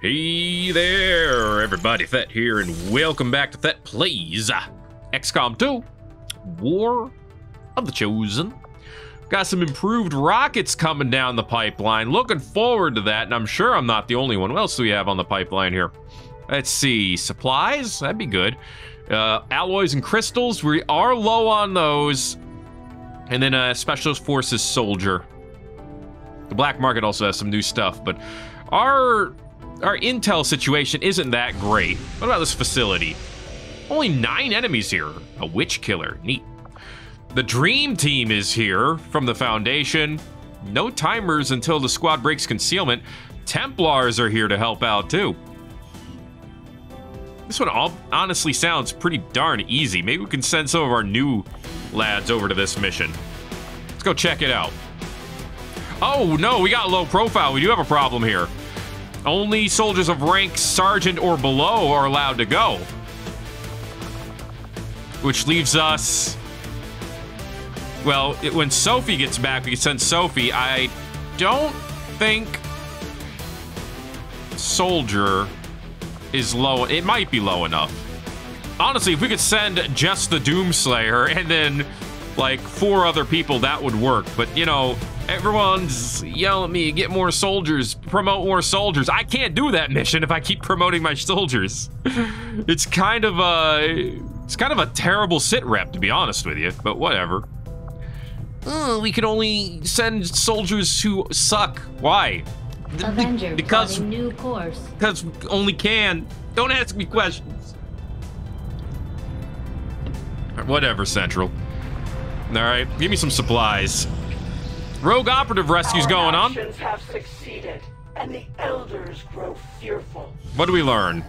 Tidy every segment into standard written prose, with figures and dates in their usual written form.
Hey there, everybody. Thet here, and welcome back to Thet Plays XCOM 2, War of the Chosen. Got some improved rockets coming down the pipeline. Looking forward to that, and I'm sure I'm not the only one. What else do we have on the pipeline here? Let's see. Supplies? That'd be good. Alloys and crystals. We are low on those. And then Specialist Forces Soldier. The black market also has some new stuff, but our intel situation isn't that great. What about this facility? Only 9 enemies here. A witch killer. Neat. The dream team is here from the Foundation. No timers until the squad breaks concealment. Templars are here to help out too. This one honestly sounds pretty darn easy. Maybe we can send some of our new lads over to this mission. Let's go check it out. Oh no, we got low profile. We do have a problem here. Only soldiers of rank sergeant or below are allowed to go. Which leaves us... Well, when Sophie gets back, we can send Sophie. I don't think soldier is low. It might be low enough. Honestly, if we could send just the Doomslayer and then like 4 other people, that would work. But you know, everyone's yelling at me, get more soldiers, promote more soldiers. I can't do that mission if I keep promoting my soldiers. It's kind of a terrible sit rep, to be honest with you, but whatever. We can only send soldiers who suck. Why? Avenger because new course. Because only can. Don't ask me questions. Whatever, Central. All right, give me some supplies. Rogue operative rescue's going on. Our actions have succeeded, and the elders grow fearful. What do we learn?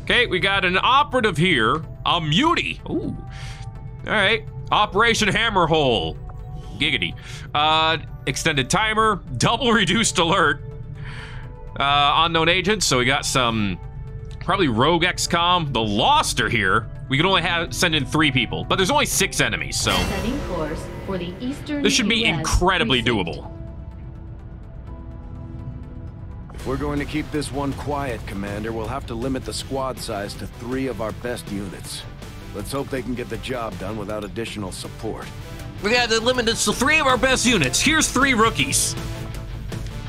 Okay, we got an operative here. A mutie. Ooh. All right. Operation Hammerhole. Giggity. Extended timer. Double reduced alert. Unknown agents. So we got some probably rogue XCOM. The Lost are here. We can only send in 3 people, but there's only 6 enemies, so Setting course for the eastern this should be US incredibly precinct. doable. If we're going to keep this one quiet, Commander, we'll have to limit the squad size to 3 of our best units. Let's hope they can get the job done without additional support. We got to limit this to 3 of our best units. Here's 3 rookies.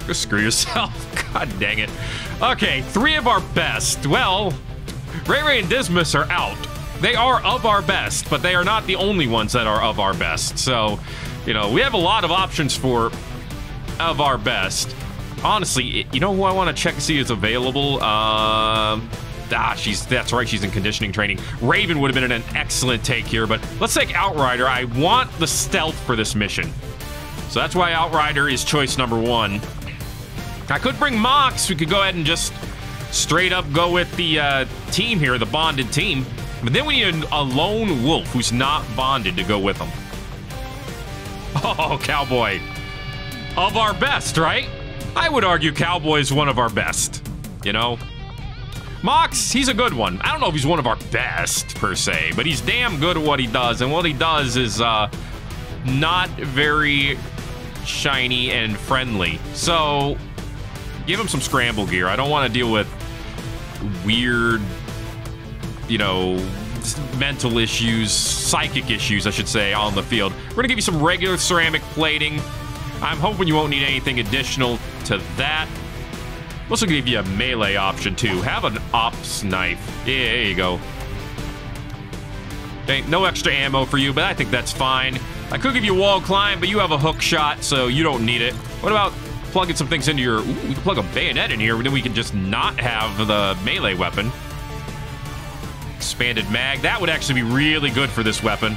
Go screw yourself. God dang it. Okay, 3 of our best. Well, Ray and Dismas are out. They are of our best, but they are not the only ones that are of our best. So, you know, we have a lot of options for of our best. Honestly, you know who I want to check to see is available? That's right, she's in conditioning training. Raven would have been an excellent take here, but let's take Outrider. I want the stealth for this mission. So that's why Outrider is choice number 1. I could bring Mox. We could go ahead and just straight up go with the team here, the bonded team. But then we need a lone wolf who's not bonded to go with them. Oh, Cowboy. Of our best, right? I would argue Cowboy's one of our best, you know? Mox, he's a good one. I don't know if he's one of our best, per se, but he's damn good at what he does, and what he does is not very shiny and friendly. So, give him some scramble gear. I don't want to deal with weird, you know, mental issues, psychic issues, I should say, on the field. We're going to give you some regular ceramic plating. I'm hoping you won't need anything additional to that. We'll also give you a melee option, too. Have an ops knife. Yeah, there you go. Okay, no extra ammo for you, but I think that's fine. I could give you wall climb, but you have a hook shot, so you don't need it. What about plugging some things into your... Ooh, we can plug a bayonet in here, and then we can just not have the melee weapon. Expanded mag. That would actually be really good for this weapon.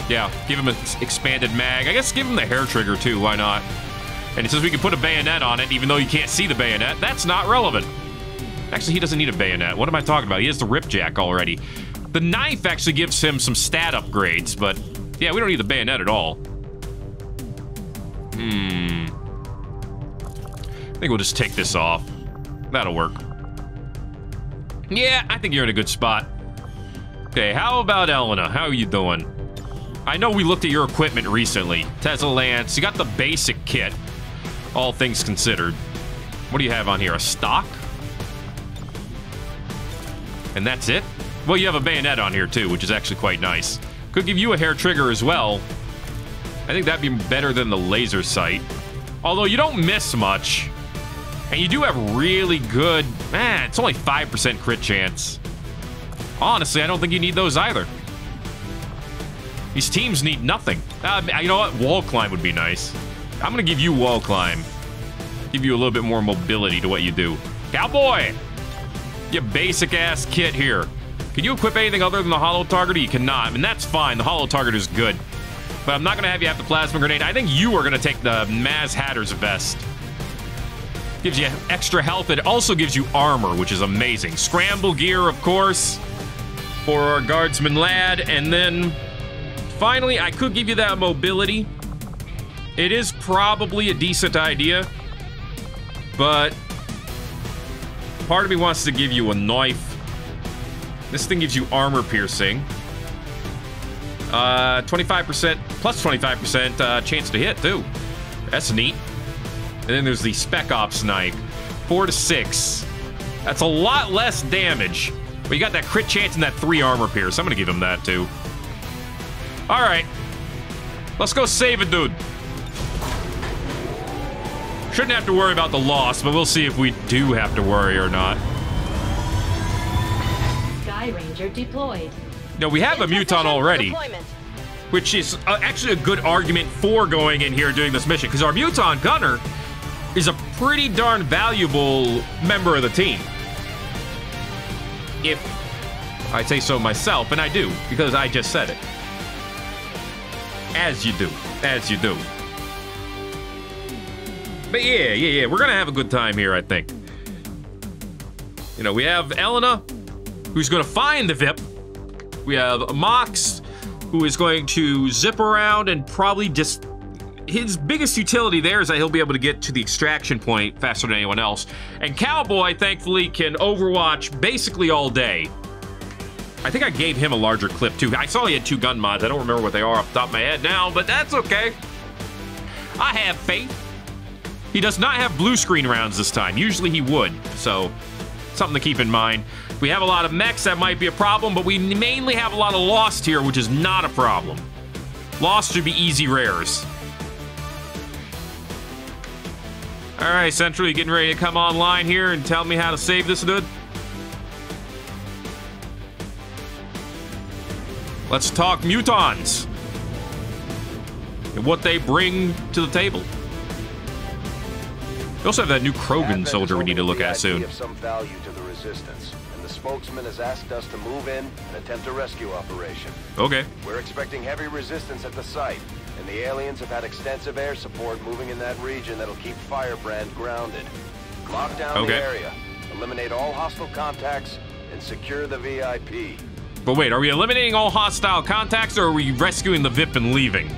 Yeah, give him an expanded mag. I guess give him the hair trigger, too. Why not? And it says we can put a bayonet on it, even though you can't see the bayonet. That's not relevant. Actually, he doesn't need a bayonet. What am I talking about? He has the ripjack already. The knife actually gives him some stat upgrades, but yeah, we don't need the bayonet at all. I think we'll just take this off. That'll work. Yeah, I think you're in a good spot. Okay, how about Elena? How are you doing? I know we looked at your equipment recently. Tesla Lance, you got the basic kit, all things considered. What do you have on here? A stock? And that's it? Well, you have a bayonet on here, too, which is actually quite nice. Could give you a hair trigger as well. I think that'd be better than the laser sight. Although you don't miss much. And you do have really good... it's only 5% crit chance. Honestly, I don't think you need those either. These teams need nothing. You know what? Wall climb would be nice. I'm going to give you wall climb. Give you a little bit more mobility to what you do. Cowboy! You basic-ass kit here. Can you equip anything other than the hollow targeter? You cannot, and that's fine. The hollow targeter is good. But I'm not going to have you have the plasma grenade. I think you are going to take the Maz Hatter's vest. Gives you extra health. It also gives you armor, which is amazing. Scramble gear, of course, for our guardsman lad. And then, finally, I could give you that mobility. It is probably a decent idea. But part of me wants to give you a knife. This thing gives you armor piercing. 25%, plus 25% chance to hit, too. That's neat. And then there's the Spec Ops knife. 4 to 6. That's a lot less damage. But you got that crit chance and that 3 armor pierce. I'm going to give him that, too. All right. Let's go save a dude. Shouldn't have to worry about the loss, but we'll see if we do have to worry or not. Sky Ranger deployed. No, we have a Muton already, which is actually a good argument for going in here doing this mission, because our Muton Gunner is a pretty darn valuable member of the team. If I say so myself, and I do, because I just said it. As you do. As you do. But yeah, we're gonna have a good time here, I think. You know, we have Elena, who's gonna find the VIP. We have Mox, who is going to zip around and probably just... His biggest utility there is that he'll be able to get to the extraction point faster than anyone else. And Cowboy, thankfully, can overwatch basically all day. I think I gave him a larger clip, too. I saw he had 2 gun mods. I don't remember what they are off the top of my head now, but that's okay. I have faith. He does not have blue screen rounds this time. Usually he would, so something to keep in mind. We have a lot of mechs, that might be a problem, but we mainly have a lot of Lost here, which is not a problem. Lost should be easy rares. All right, Central, you getting ready to come online here and tell me how to save this dude? Let's talk Mutons and what they bring to the table. We also have that new Krogan soldier we need to look at soon. Of some value to the resistance, and the spokesman has asked us to move in and attempt a rescue operation. Okay. We're expecting heavy resistance at the site, and the aliens have had extensive air support moving in that region that'll keep Firebrand grounded. Lock down the area, eliminate all hostile contacts, and secure the VIP. But wait, are we eliminating all hostile contacts, or are we rescuing the VIP and leaving?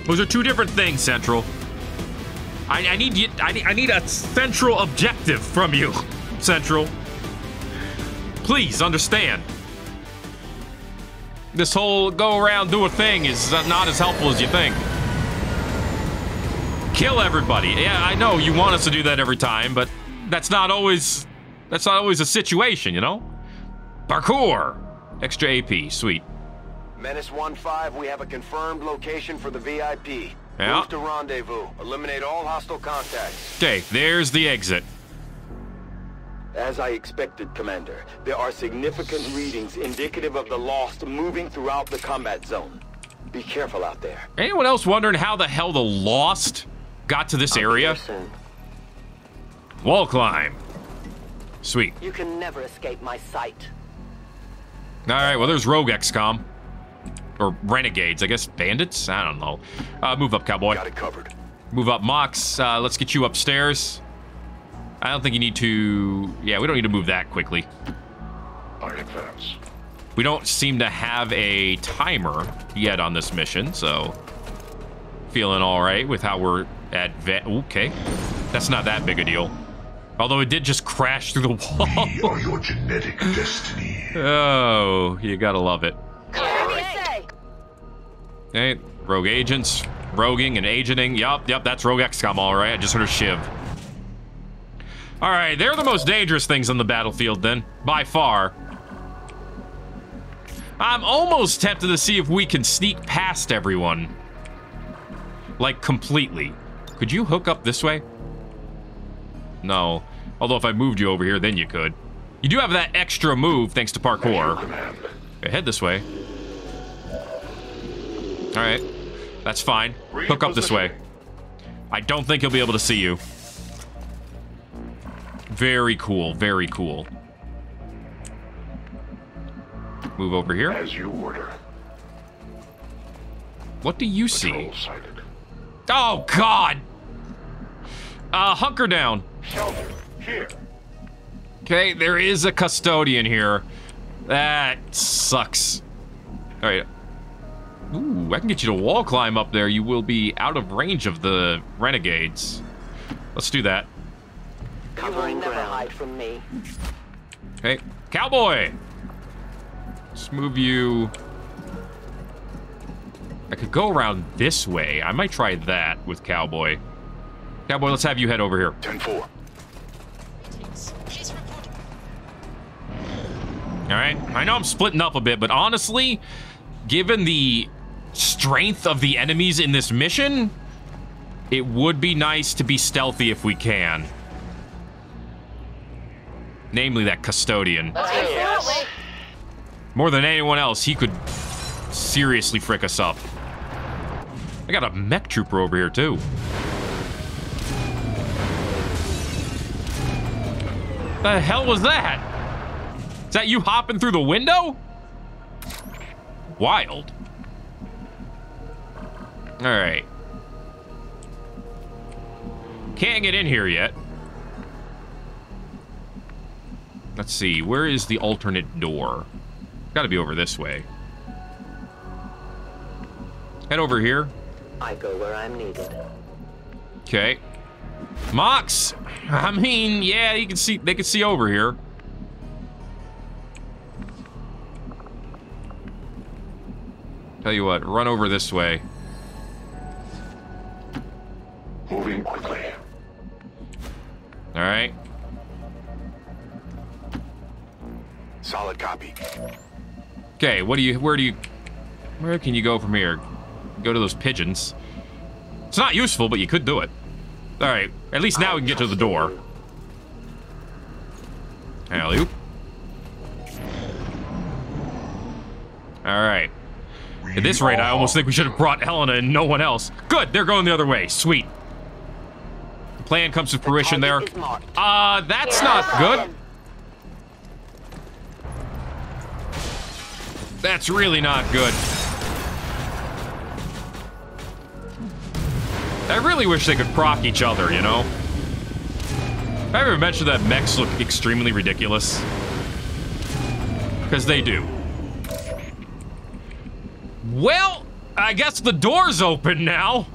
Those are 2 different things, Central. I need a central objective from you, Central. Please understand. This whole go around do a thing is not as helpful as you think. Kill everybody. Yeah, I know you want us to do that every time, but that's not always a situation, you know? Parkour. Extra AP, sweet. Menace 1-5, we have a confirmed location for the VIP. Yeah. Move to rendezvous. Eliminate all hostile contacts. Okay, there's the exit. As I expected, Commander, there are significant readings indicative of the Lost moving throughout the combat zone. Be careful out there. Anyone else wondering how the hell the Lost got to this area? Wall climb. Sweet. You can never escape my sight. All right, well, there's Rogue XCOM. Or Renegades, I guess. Bandits? I don't know. Move up, Cowboy. Got it covered. Move up, Mox. Let's get you upstairs. I don't think you need to... Yeah, we don't need to move that quickly. I advance. We don't seem to have a timer yet on this mission, so... Feeling all right with how we're at... Okay. That's not that big a deal. Although it did just crash through the wall. We are your genetic destiny. Oh, you gotta love it. Hey, rogue agents, roguing and agenting. Yup, that's Rogue XCOM, all right. I just heard a shiv. All right, they're the most dangerous things on the battlefield then, by far. I'm almost tempted to see if we can sneak past everyone. Like, completely. Could you hook up this way? No. Although if I moved you over here, then you could. You do have that extra move thanks to parkour. Okay, head this way. All right. That's fine. Hook up this way. I don't think he'll be able to see you. Very cool. Very cool. Move over here. As you order. What do you see? Patrol sighted. Oh, God! Hunker down. Shelter. Here. Okay, there is a custodian here. That sucks. All right. Ooh, I can get you to wall climb up there. You will be out of range of the renegades. Let's do that. Covering ground. Hide from me. Okay, cowboy. Let's move you. I could go around this way. I might try that with cowboy. Cowboy, let's have you head over here. 10-4. All right, I know I'm splitting up a bit, but honestly, given the strength of the enemies in this mission, it would be nice to be stealthy if we can. Namely that custodian. More than anyone else, he could seriously frick us up. I got a mech trooper over here, too. The hell was that? Is that you hopping through the window? Wild. All right. Can't get in here yet. Let's see. Where is the alternate door? Gotta be over this way. Head over here. I go where I'm needed. Okay. Mox! I mean, yeah, you can see, they can see over here. Tell you what, run over this way. Moving quickly. All right. Solid copy. Okay, where can you go from here? Go to those pigeons. It's not useful, but you could do it. All right, at least now we can get to the door. Alley-oop. All right. At this rate, I almost think we should have brought Helena and no one else. Good, they're going the other way. Sweet. The plan comes to fruition there. That's not good. That's really not good. I really wish they could proc each other, you know? I ever mentioned that mechs look extremely ridiculous? Because they do. Well, I guess the door's open now.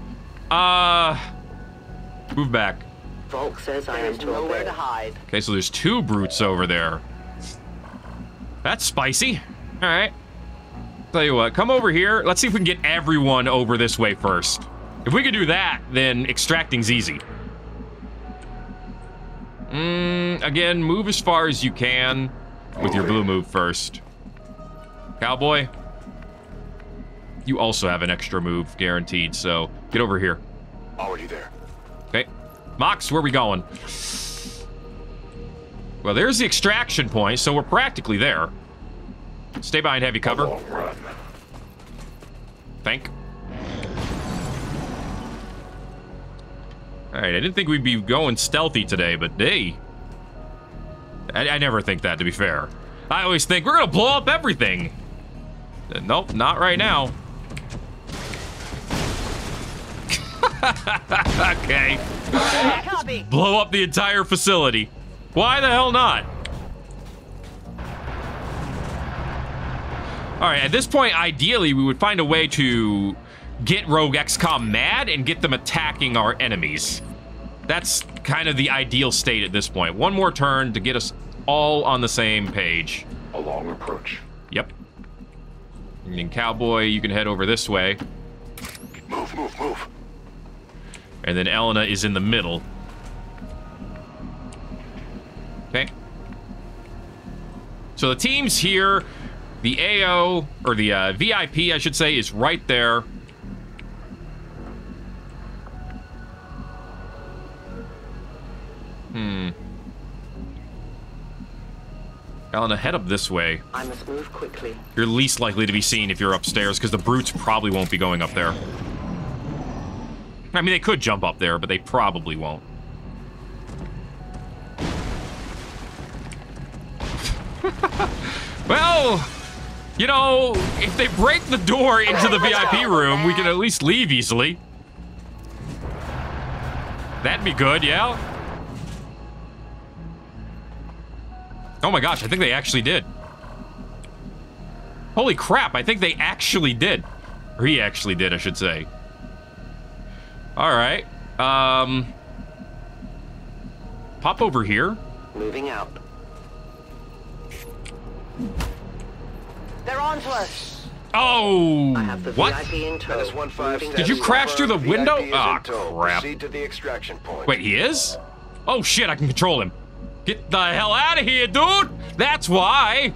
Move back. Volk says I am nowhere to hide. Okay, so there's two brutes over there. That's spicy. All right. Tell you what, come over here. Let's see if we can get everyone over this way first. If we can do that, then extracting's easy. Again, move as far as you can with your blue move first. Cowboy, you also have an extra move guaranteed, so get over here. Already there. Okay. Mox, where are we going? Well, there's the extraction point, so we're practically there. Stay behind heavy cover. Long run. Thank. Alright, I didn't think we'd be going stealthy today, but hey. I never think that, to be fair. I always think, we're gonna blow up everything. Nope, not right now. Okay. Blow up the entire facility. Why the hell not? Alright, at this point, ideally, we would find a way to get Rogue XCOM mad and get them attacking our enemies. That's kind of the ideal state at this point. One more turn to get us all on the same page. A long approach. Yep. And then Cowboy, you can head over this way. Move, move, move. And then Elena is in the middle. Okay. So the team's here. The AO, or the VIP, I should say, is right there. Elena, head up this way. I must move quickly. You're least likely to be seen if you're upstairs, because the brutes probably won't be going up there. I mean, they could jump up there, but they probably won't. Well, you know, if they break the door into the VIP room, we can at least leave easily. That'd be good, yeah? Oh my gosh, I think they actually did. Holy crap, I think they actually did. Or he actually did, I should say. Alright. Pop over here. Moving out. They're on to us. Oh, I have the what? VIP in tow. Menace 1-5 Did you crash through the VIP window? is in Ah, tow. crap. Proceed to the extraction point. Wait, he is? Oh shit, I can control him. Get the hell out of here, dude! That's why!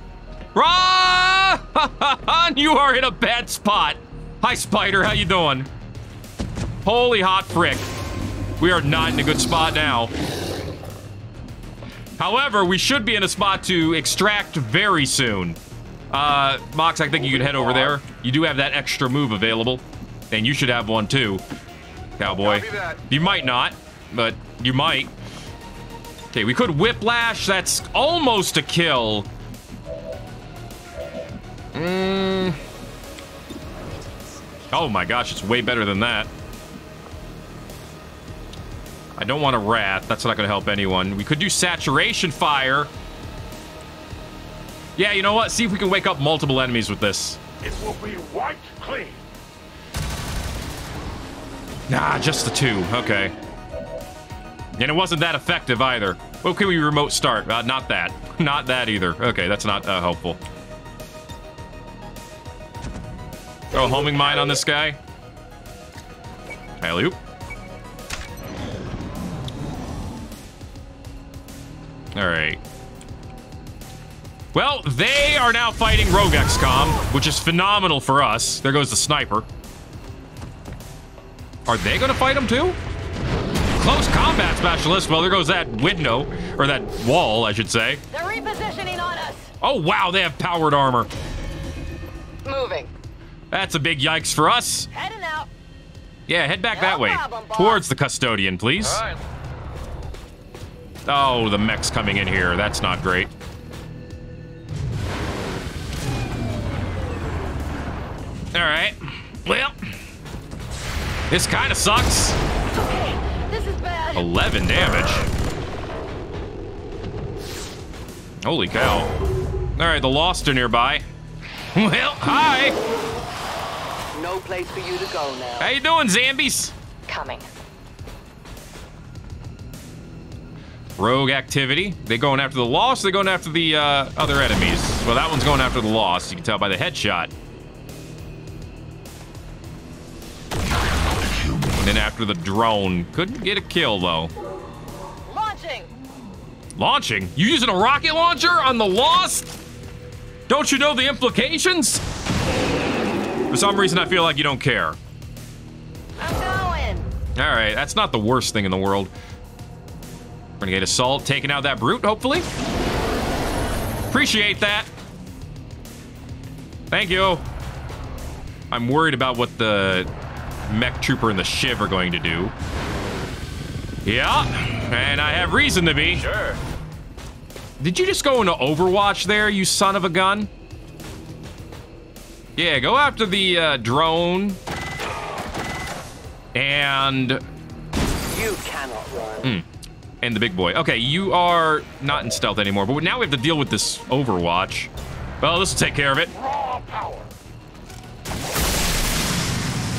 Run! You are in a bad spot. Hi, Spider, how you doing? Holy hot frick. We are not in a good spot now. However, we should be in a spot to extract very soon. Mox, I think you could head over there. You do have that extra move available. And you should have one too, cowboy. You might not, but you might. Okay, we could whiplash. That's almost a kill. Oh my gosh, it's way better than that. I don't want a rat. That's not going to help anyone. We could do saturation fire. Yeah, you know what? See if we can wake up multiple enemies with this. It will be wiped clean. Nah, just the two. Okay. And it wasn't that effective either. What can we remote start? Not that. Not that either. Okay, that's not helpful. Throw a homing mine on this guy. Alley-oop. All right. Well, they are now fighting Rogue XCOM, which is phenomenal for us. There goes the sniper. Are they going to fight him too? Close combat specialist. Well, there goes that window, or that wall, I should say. They're repositioning on us. Oh, wow, they have powered armor. Moving. That's a big yikes for us. Heading out. Yeah, head back No that way. problem, boss. Towards the custodian, please. All right. Oh, the mech's coming in here. That's not great. All right. Well, this kind of sucks. This is bad. 11 damage. Holy cow. All right, the Lost are nearby. Well, hi. No place for you to go now. How you doing, Zambies? Coming. Rogue activity. They going after the Lost, or they going after the other enemies? Well, that one's going after the Lost. You can tell by the headshot. And then after the drone. Couldn't get a kill, though. Launching. Launching? You using a rocket launcher on the Lost? Don't you know the implications? For some reason, I feel like you don't care. I'm going. All right, that's not the worst thing in the world. Renegade Assault, taking out that brute, hopefully. Appreciate that. Thank you. I'm worried about what the mech trooper and the Shiv are going to do. Yeah, and I have reason to be. Sure. Did you just go into Overwatch there, you son of a gun? Yeah, go after the drone. And... You cannot run. And the big boy. Okay, you are not in stealth anymore, but now we have to deal with this Overwatch. Well, this will take care of it. Raw power.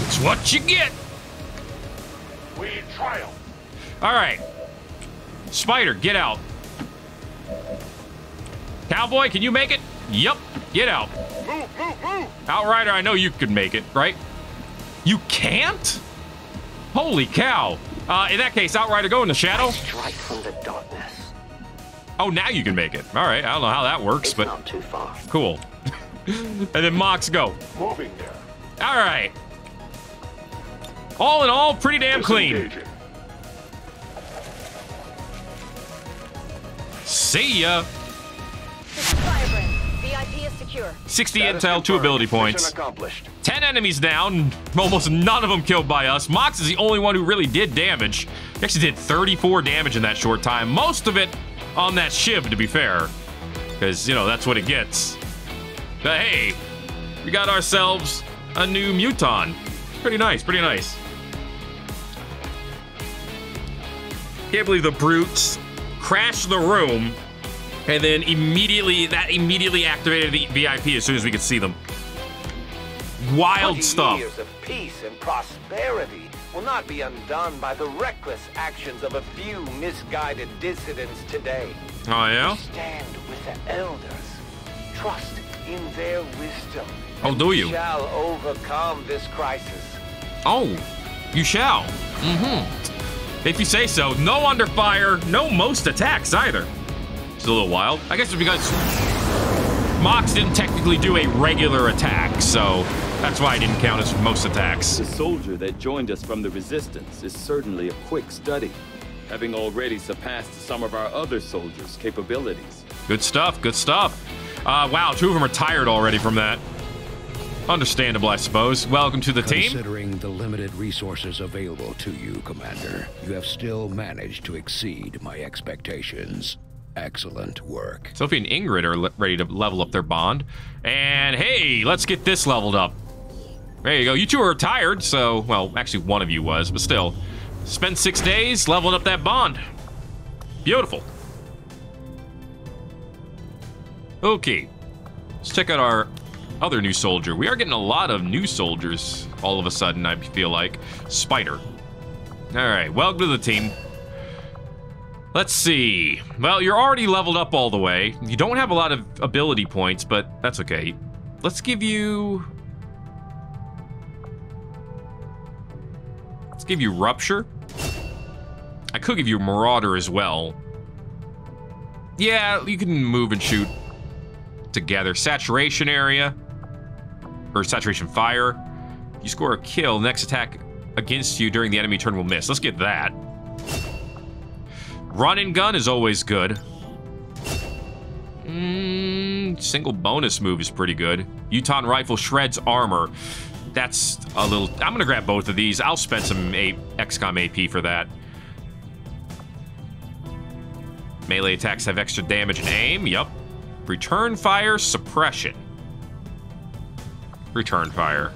It's what you get. We triumph. All right. Spider, get out. Cowboy, can you make it? Yup, get out. Move, move, move. Outrider, I know you could make it, right? You can't? Holy cow. In that case, Outrider, go in the shadow. Strike from the darkness. Oh, now you can make it. All right, I don't know how that works, but Not too far. cool. And then Mox, go. Moving there. All right. All in all, pretty damn clean. Disengaging. See ya. This is Firebrand. VIP is secure. 60 Status intel, 2 confirmed. ability Mission points. accomplished. 10 enemies down, almost none of them killed by us. Mox is the only one who really did damage. He actually did 34 damage in that short time. Most of it on that shiv, to be fair. Because, you know, that's what it gets. But hey, we got ourselves a new Muton. Pretty nice, pretty nice. Can't believe the brutes crashed the room and then immediately activated the VIP as soon as we could see them. Wild 20 stuff. years of peace and prosperity will not be undone by the reckless actions of a few misguided dissidents today. Oh, yeah? Stand with the elders. Trust in their wisdom. Oh, do you? We shall overcome this crisis. Oh, you shall. Mm-hmm. If you say so. No under fire, no most attacks either. It's a little wild. I guess it's because Mox didn't technically do a regular attack, so that's why I didn't count as most attacks. The soldier that joined us from the Resistance is certainly a quick study, having already surpassed some of our other soldiers' capabilities. Good stuff, good stuff. Wow, 2 of them are tired already from that. Understandable, I suppose. Welcome to the team. Considering the limited resources available to you, Commander, you have still managed to exceed my expectations. Excellent work. Sophie and Ingrid are ready to level up their bond. And hey, let's get this leveled up. There you go. You two are tired, so, well, actually one of you was, but still. Spend 6 days leveling up that bond. Beautiful. Okay. Let's check out our other new soldier. We are getting a lot of new soldiers all of a sudden, I feel like. Spider. All right, welcome to the team. Let's see. Well, you're already leveled up all the way. You don't have a lot of ability points, but that's okay. Let's give you Rupture. I could give you Marauder as well. Yeah, you can move and shoot together. Saturation area. Or Saturation Fire. You score a kill, next attack against you during the enemy turn will miss. Let's get that. Run and gun is always good. Single bonus move is pretty good. Tootin rifle shreds armor. That's a little... I'm going to grab both of these. I'll spend some XCOM AP for that. Melee attacks have extra damage and aim. Yup. Return fire suppression. Return fire.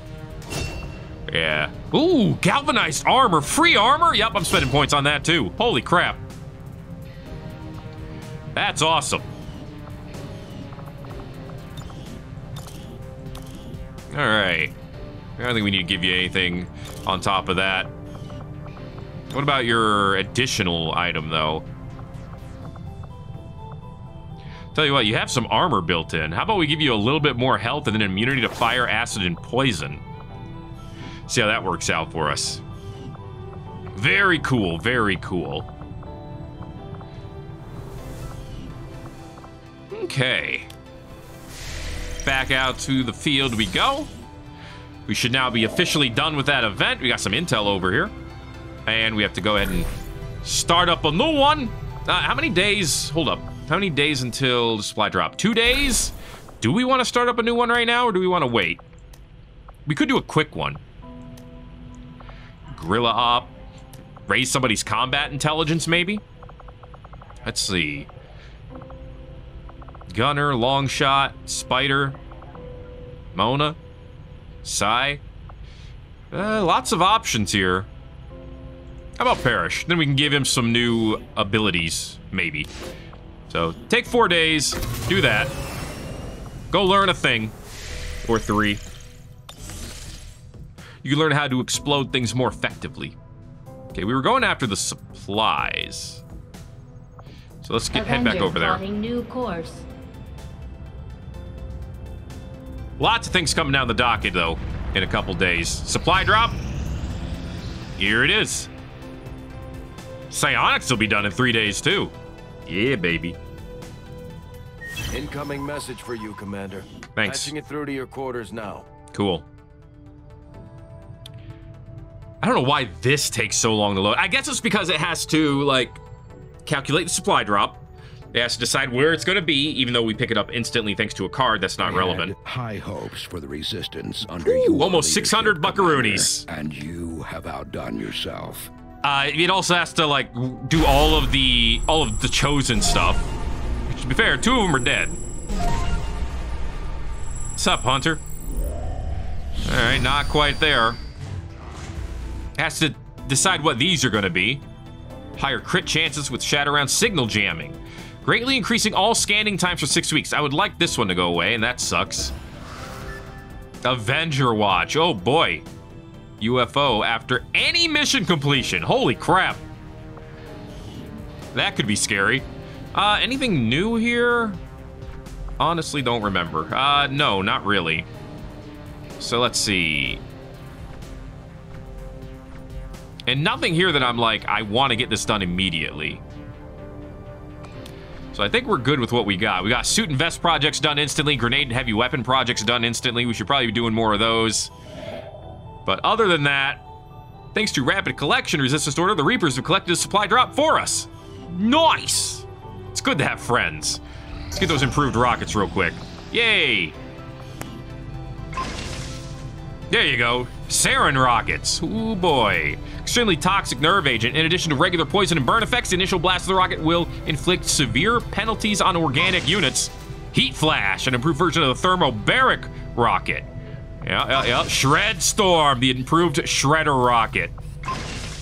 Yeah. Ooh, galvanized armor. Free armor? Yup, I'm spending points on that too. Holy crap. That's awesome. All right. I don't think we need to give you anything on top of that. What about your additional item, though? Tell you what, you have some armor built in. How about we give you a little bit more health and then immunity to fire, acid, and poison? See how that works out for us. Very cool, very cool. Okay. Back out to the field we go. We should now be officially done with that event. We got some intel over here. And we have to go ahead and start up a new one. How many days? Hold up. How many days until the supply drop? 2 days? Do we want to start up a new one right now, or do we want to wait? We could do a quick one. Guerrilla op. Raise somebody's combat intelligence, maybe? Let's see. Gunner, long shot, Spider, Mona, Psy. Lots of options here. How about Parrish? Then we can give him some new abilities, maybe. So, take 4 days, do that. Go learn a thing. Or 3. You can learn how to explode things more effectively. Okay, we were going after the supplies. So let's head back over there. New course. Lots of things coming down the docket, though, in a couple days. Supply drop. Here it is. Psionics will be done in 3 days, too. Yeah, baby. Incoming message for you, Commander. Thanks. Patching it through to your quarters now. Cool. I don't know why this takes so long to load. I guess it's because it has to, like, calculate the supply drop. It has to decide where it's going to be, even though we pick it up instantly thanks to a card that's not relevant. High hopes for the resistance under your almost 600 buckaroonies. And you have outdone yourself. It also has to, like, do all of the chosen stuff. Which, to be fair, 2 of them are dead. What's up, Hunter? All right, not quite there. Has to decide what these are going to be. Higher crit chances with Shatter-Round signal jamming. Greatly increasing all scanning times for 6 weeks. I would like this one to go away, and that sucks. Avenger Watch. Oh, boy. UFO after any mission completion. Holy crap. That could be scary. Anything new here? Honestly, don't remember. No, not really. So let's see. And nothing here that I'm like, I want to get this done immediately. So I think we're good with what we got. We got suit and vest projects done instantly. Grenade and heavy weapon projects done instantly. We should probably be doing more of those. But other than that, thanks to rapid collection resistance order, the Reapers have collected a supply drop for us. Nice! It's good to have friends. Let's get those improved rockets real quick. Yay! There you go. Sarin rockets. Ooh, boy. Extremely toxic nerve agent. In addition to regular poison and burn effects, the initial blast of the rocket will inflict severe penalties on organic units. Heat flash, an improved version of the thermobaric rocket. Yeah. Shred storm, the improved shredder rocket.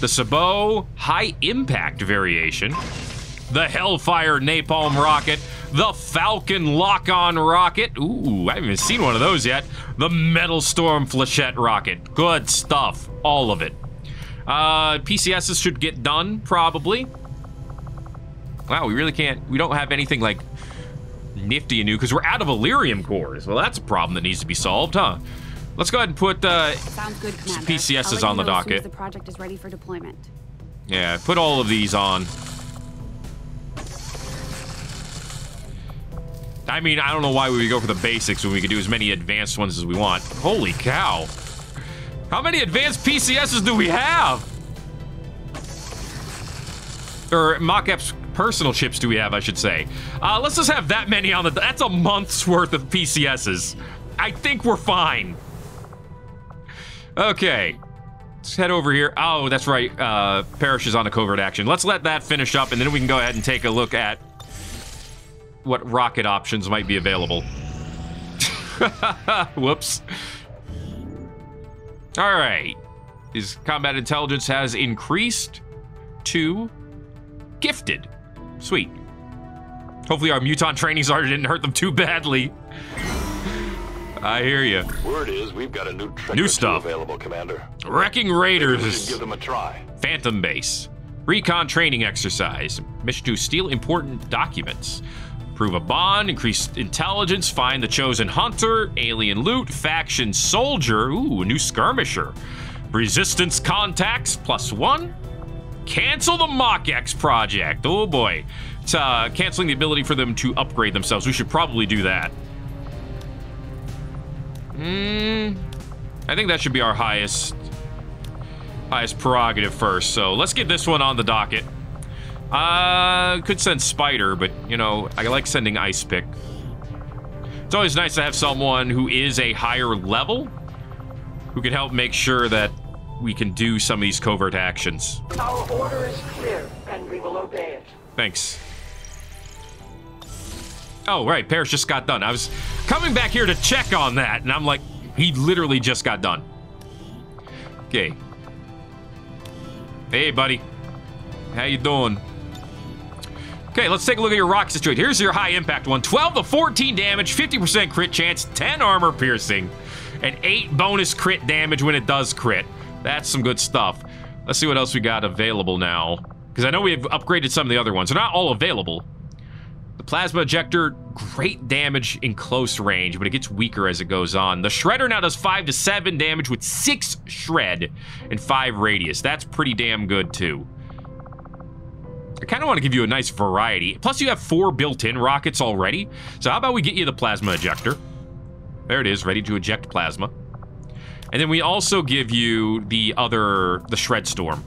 The Sabot high impact variation. The Hellfire napalm rocket. The Falcon lock-on rocket. Ooh, I haven't even seen one of those yet. The Metal Storm flechette rocket. Good stuff. All of it. PCSs should get done, probably. Wow, we really can't. We don't have anything, like, nifty and new, because we're out of Illyrium cores. Well, that's a problem that needs to be solved, huh? Let's go ahead and put Sounds good, some Commander. PCSs on the docket. As soon as the project is ready for deployment. Yeah, put all of these on. I mean, I don't know why we would go for the basics when we could do as many advanced ones as we want. Holy cow. How many advanced PCSs do we have? Or mock-ups personal chips do we have, I should say. Let's just have that many on the... That's a month's worth of PCSs. I think we're fine. Okay. Let's head over here. Oh, that's right. Parrish is on a covert action. Let's let that finish up, and then we can go ahead and take a look at what rocket options might be available. Whoops. All right. His combat intelligence has increased to gifted. Sweet. Hopefully our mutant training sergeant didn't hurt them too badly. I hear you. Word is we've got a new stuff available, Commander. Wrecking Raiders. We should give them a try. Phantom Base. Recon training exercise. Mission to steal important documents. Prove a bond, increase intelligence, find the chosen hunter, alien loot, faction soldier, ooh, a new skirmisher. Resistance contacts, +1. Cancel the Mach-X project, oh boy. It's canceling the ability for them to upgrade themselves. We should probably do that. I think that should be our highest prerogative first, so let's get this one on the docket. Could send Spider, but, you know, I like sending Ice Pick. It's always nice to have someone who is a higher level who can help make sure that we can do some of these covert actions. Our order is clear, and we will obey it. Thanks. Oh, right, Parrish just got done. I was coming back here to check on that, and I'm like, he literally just got done. Okay. Hey, buddy. How you doing? Okay, let's take a look at your rock situation. Here's your high impact one. 12 to 14 damage, 50% crit chance, 10 armor piercing, and 8 bonus crit damage when it does crit. That's some good stuff. Let's see what else we got available now. Because I know we've upgraded some of the other ones. They're not all available. The plasma ejector, great damage in close range, but it gets weaker as it goes on. The shredder now does 5 to 7 damage with 6 shred and 5 radius. That's pretty damn good too. I kind of want to give you a nice variety. Plus, you have 4 built-in rockets already. So how about we get you the plasma ejector? There it is, ready to eject plasma. And then we also give you the Shred Storm.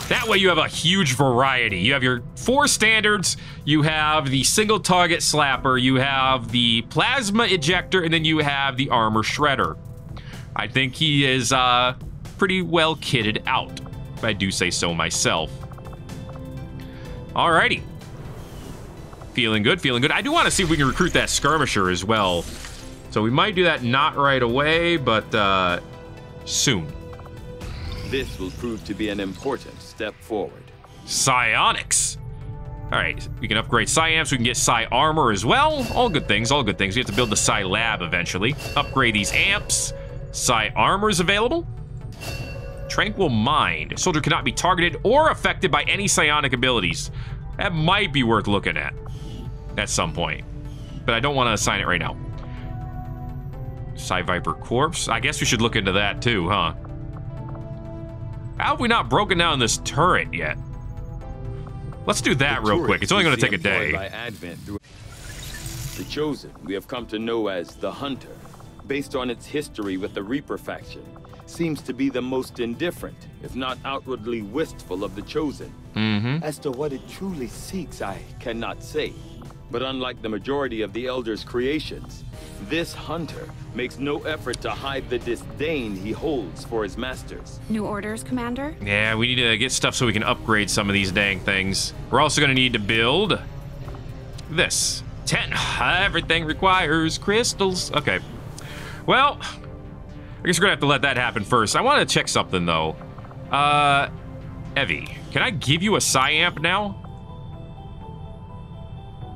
That way you have a huge variety. You have your 4 standards, you have the single target slapper, you have the plasma ejector, and then you have the armor shredder. I think he is pretty well kitted out, if I do say so myself. Alrighty. Feeling good, feeling good. I do want to see if we can recruit that skirmisher as well. So we might do that not right away, but soon. This will prove to be an important step forward. Psionics. Alright, we can upgrade Psi Amps, we can get Psi Armor as well. All good things, all good things. We have to build the Psi Lab eventually. Upgrade these amps. Psi Armor is available. Tranquil Mind. Soldier cannot be targeted or affected by any psionic abilities. That might be worth looking at some point. But I don't want to assign it right now. Psi Viper Corpse. I guess we should look into that too, huh? How have we not broken down this turret yet? Let's do that real quick. It's only going to take a day. The Chosen, we have come to know as the Hunter, based on its history with the Reaper faction, seems to be the most indifferent, if not outwardly wistful of the Chosen. As to what it truly seeks, I cannot say. But unlike the majority of the Elder's creations, this Hunter makes no effort to hide the disdain he holds for his masters. New orders, Commander? Yeah, we need to get stuff so we can upgrade some of these dang things. We're also going to need to build this. 10. Everything requires crystals. Okay. Well, I guess we're going to have to let that happen first. I want to check something, though. Evie, can I give you a Psi Amp now?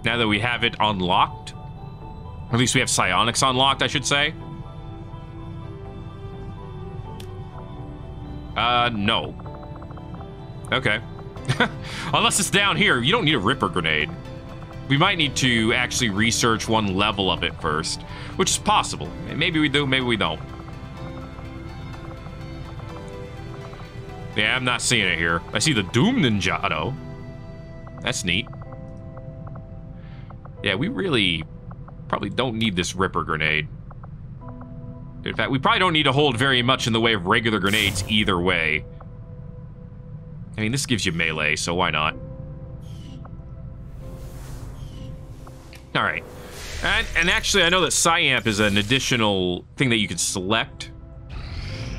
Now that we have it unlocked? Or at least we have psionics unlocked, I should say. No. Okay. Unless it's down here. You don't need a Ripper Grenade. We might need to actually research one level of it first, which is possible. Maybe we do, maybe we don't. Yeah, I'm not seeing it here. I see the Doom Ninjato. That's neat. Yeah, we really probably don't need this Ripper Grenade. In fact, we probably don't need to hold very much in the way of regular grenades either way. I mean, this gives you melee, so why not? All right. And actually, I know that Psi Amp is an additional thing that you could select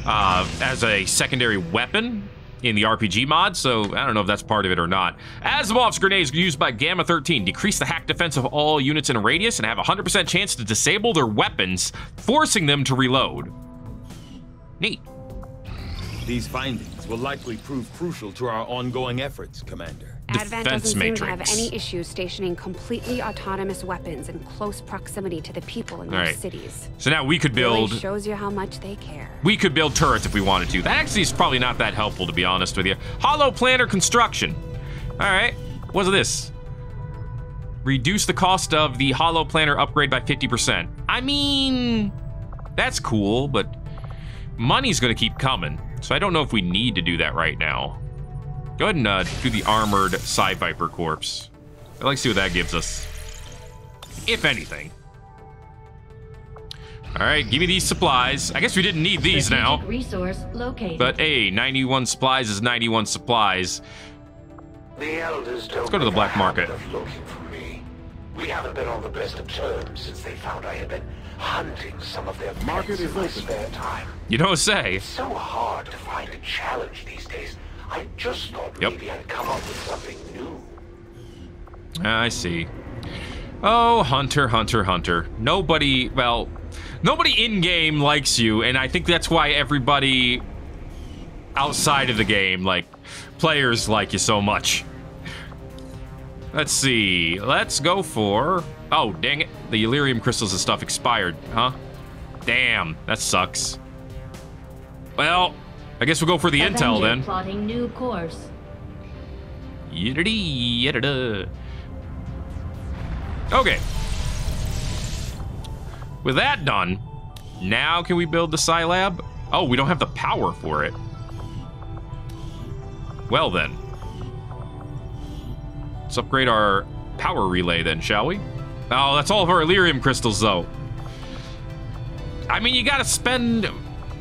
as a secondary weapon in the RPG mod, so I don't know if that's part of it or not. Asimov's grenades used by Gamma 13 decrease the hack defense of all units in a radius and have a 100% chance to disable their weapons, forcing them to reload. Neat. These findings will likely prove crucial to our ongoing efforts, Commander. Advent doesn't seem to have any issues stationing completely autonomous weapons in close proximity to the people in their cities. So now we could build... Really shows you how much they care. We could build turrets if we wanted to. That actually is probably not that helpful, to be honest with you. Hollow Planter Construction. All right. What's this? Reduce the cost of the Hollow Planter upgrade by 50%. I mean, that's cool, but money's going to keep coming. So I don't know if we need to do that right now. Go ahead and do the armored Psi Viper Corpse. I'd like to see what that gives us. If anything. Alright, give me these supplies. I guess we didn't need these now. Resource located. But hey, 91 supplies is 91 supplies. The elders don't Let's go to the black market. Looking for me. We haven't been on the best of terms since they found I had been hunting some of their market in my spare time. You don't say. It's so hard to find a challenge these days. I just thought maybe I'd come up with something new. I see. Oh, Hunter, Hunter, Hunter. Nobody, well, nobody in-game likes you, and I think that's why everybody outside of the game, like, players like you so much. Let's see. Let's go for... Oh, dang it. The Elerium crystals and stuff expired, huh? Damn, that sucks. Well... I guess we'll go for the intel then. Plotting new course. Okay. With that done, now can we build the Psi Lab? Oh, we don't have the power for it. Well then. Let's upgrade our power relay then, shall we? Oh, that's all of our Elerium crystals, though. I mean, you gotta spend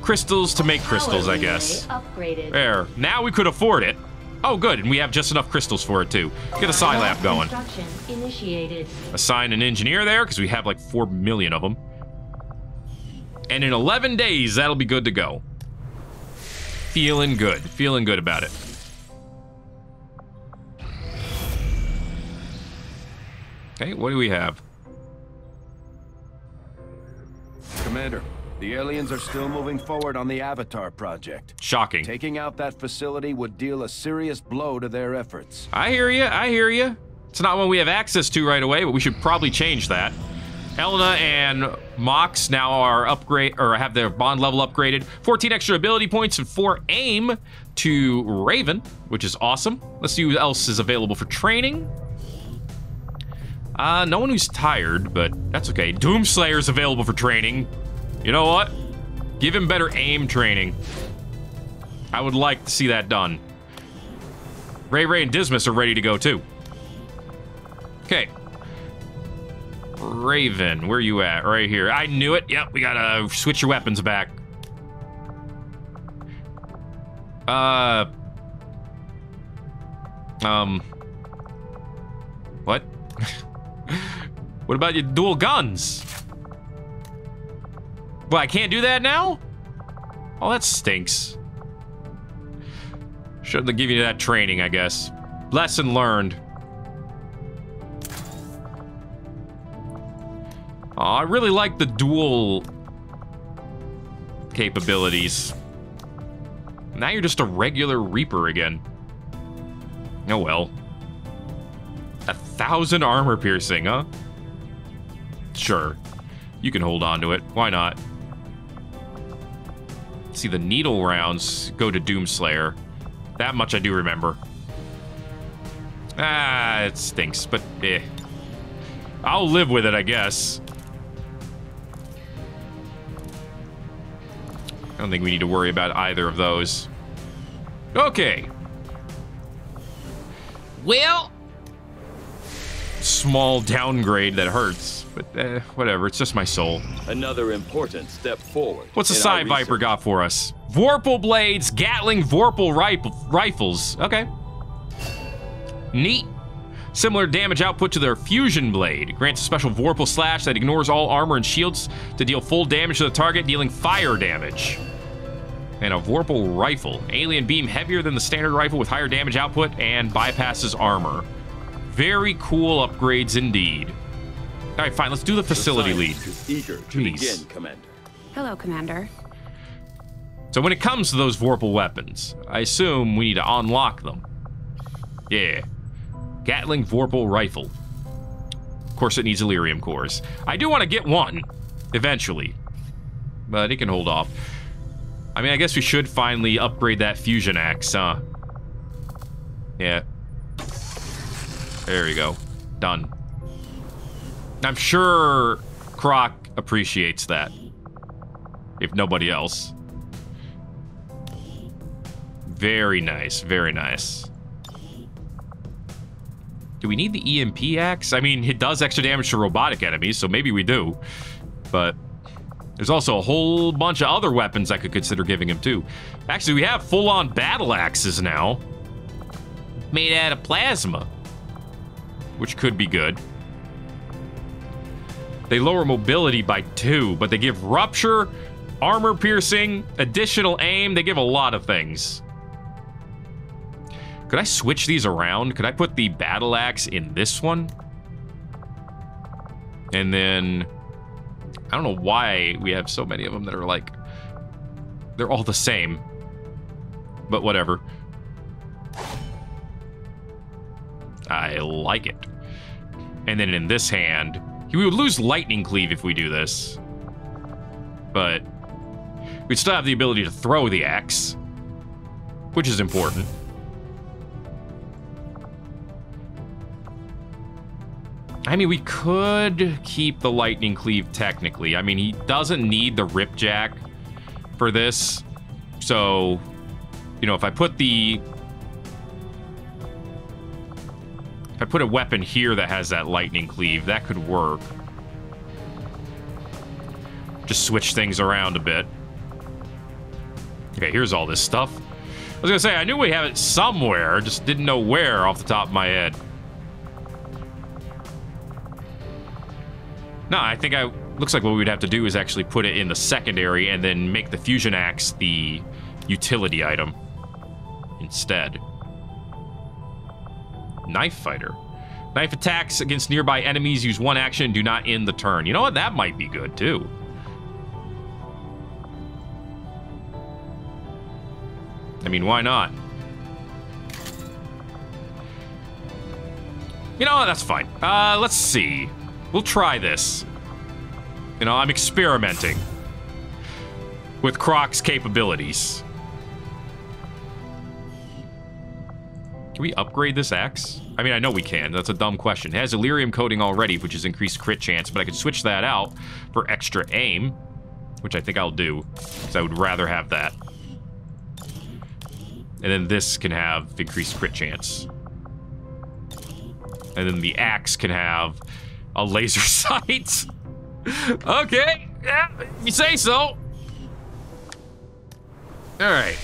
crystals to make crystals, I guess. Upgraded. There. Now we could afford it. Oh, good, and we have just enough crystals for it, too. Get a Scilab going. Construction initiated. Assign an engineer there, because we have like 4 million of them. And in 11 days, that'll be good to go. Feeling good. Feeling good about it. Okay, what do we have? Commander, the aliens are still moving forward on the Avatar project. Shocking. Taking out that facility would deal a serious blow to their efforts. I hear you. I hear you. It's not one we have access to right away, but we should probably change that. Elena and Mox now are have their bond level upgraded. 14 extra ability points and 4 aim to Raven, which is awesome. Let's see who else is available for training. No one who's tired, but that's okay. Doomslayer's available for training. You know what? Give him better aim training. I would like to see that done. Ray and Dismas are ready to go too. Okay. Raven, where you at? Right here. I knew it. Yep, we gotta switch your weapons back. What? What about your dual guns? Well, I can't do that now? Oh, that stinks. Shouldn't have given you that training, I guess. Lesson learned. Oh, I really like the dual capabilities. Now you're just a regular Reaper again. Oh well. 1,000 armor piercing, huh? Sure. You can hold on to it. Why not? See, the needle rounds go to Doomslayer. That much I do remember. Ah, it stinks, but eh. I'll live with it, I guess. I don't think we need to worry about either of those. Okay. Well, small downgrade that hurts, but whatever. It's just my soul. Another important step forward. What's the Psy Viper got for us? Vorpal blades, Gatling Vorpal rifles. Okay. Neat. Similar damage output to their fusion blade. Grants a special Vorpal slash that ignores all armor and shields to deal full damage to the target, dealing fire damage. And a Vorpal rifle. Alien beam heavier than the standard rifle with higher damage output and bypasses armor. Very cool upgrades indeed. All right, fine. Let's do the facility lead. Is eager to begin, Commander. Hello, Commander. So when it comes to those Vorpal weapons, I assume we need to unlock them. Yeah. Gatling Vorpal rifle. Of course, it needs Elerium cores. I do want to get one eventually, but it can hold off. I mean, I guess we should finally upgrade that fusion axe, huh? Yeah. There we go. Done. I'm sure Croc appreciates that. If nobody else. Very nice. Very nice. Do we need the EMP axe? I mean, it does extra damage to robotic enemies, so maybe we do. But there's also a whole bunch of other weapons I could consider giving him, too. Actually, we have full-on battle axes now. Made out of plasma. Which could be good. They lower mobility by 2, but they give rupture, armor piercing, additional aim. They give a lot of things. Could I switch these around? Could I put the battle axe in this one? And then I don't know why we have so many of them that are like, they're all the same, but whatever. I like it. And then in this hand, we would lose lightning cleave if we do this, but we'd still have the ability to throw the axe, which is important. I mean, we could keep the lightning cleave technically. I mean, he doesn't need the ripjack for this. So, you know, if I put the If I put a weapon here that has that lightning cleave, that could work. Just switch things around a bit. Okay, here's all this stuff. I was gonna say, I knew we have it somewhere, just didn't know where off the top of my head. No, I think looks like what we'd have to do is actually put it in the secondary and then make the fusion axe the utility item instead. Knife fighter. Knife attacks against nearby enemies use one action, do not end the turn. You know what? That might be good too. I mean, why not? You know what? That's fine. Let's see. We'll try this. You know, I'm experimenting with Croc's capabilities. Can we upgrade this axe? I mean, I know we can. That's a dumb question. It has Illyrium coating already, which is increased crit chance, but I could switch that out for extra aim, which I think I'll do, because I would rather have that. And then this can have increased crit chance. And then the axe can have a laser sight. Okay, yeah, you say so. All right.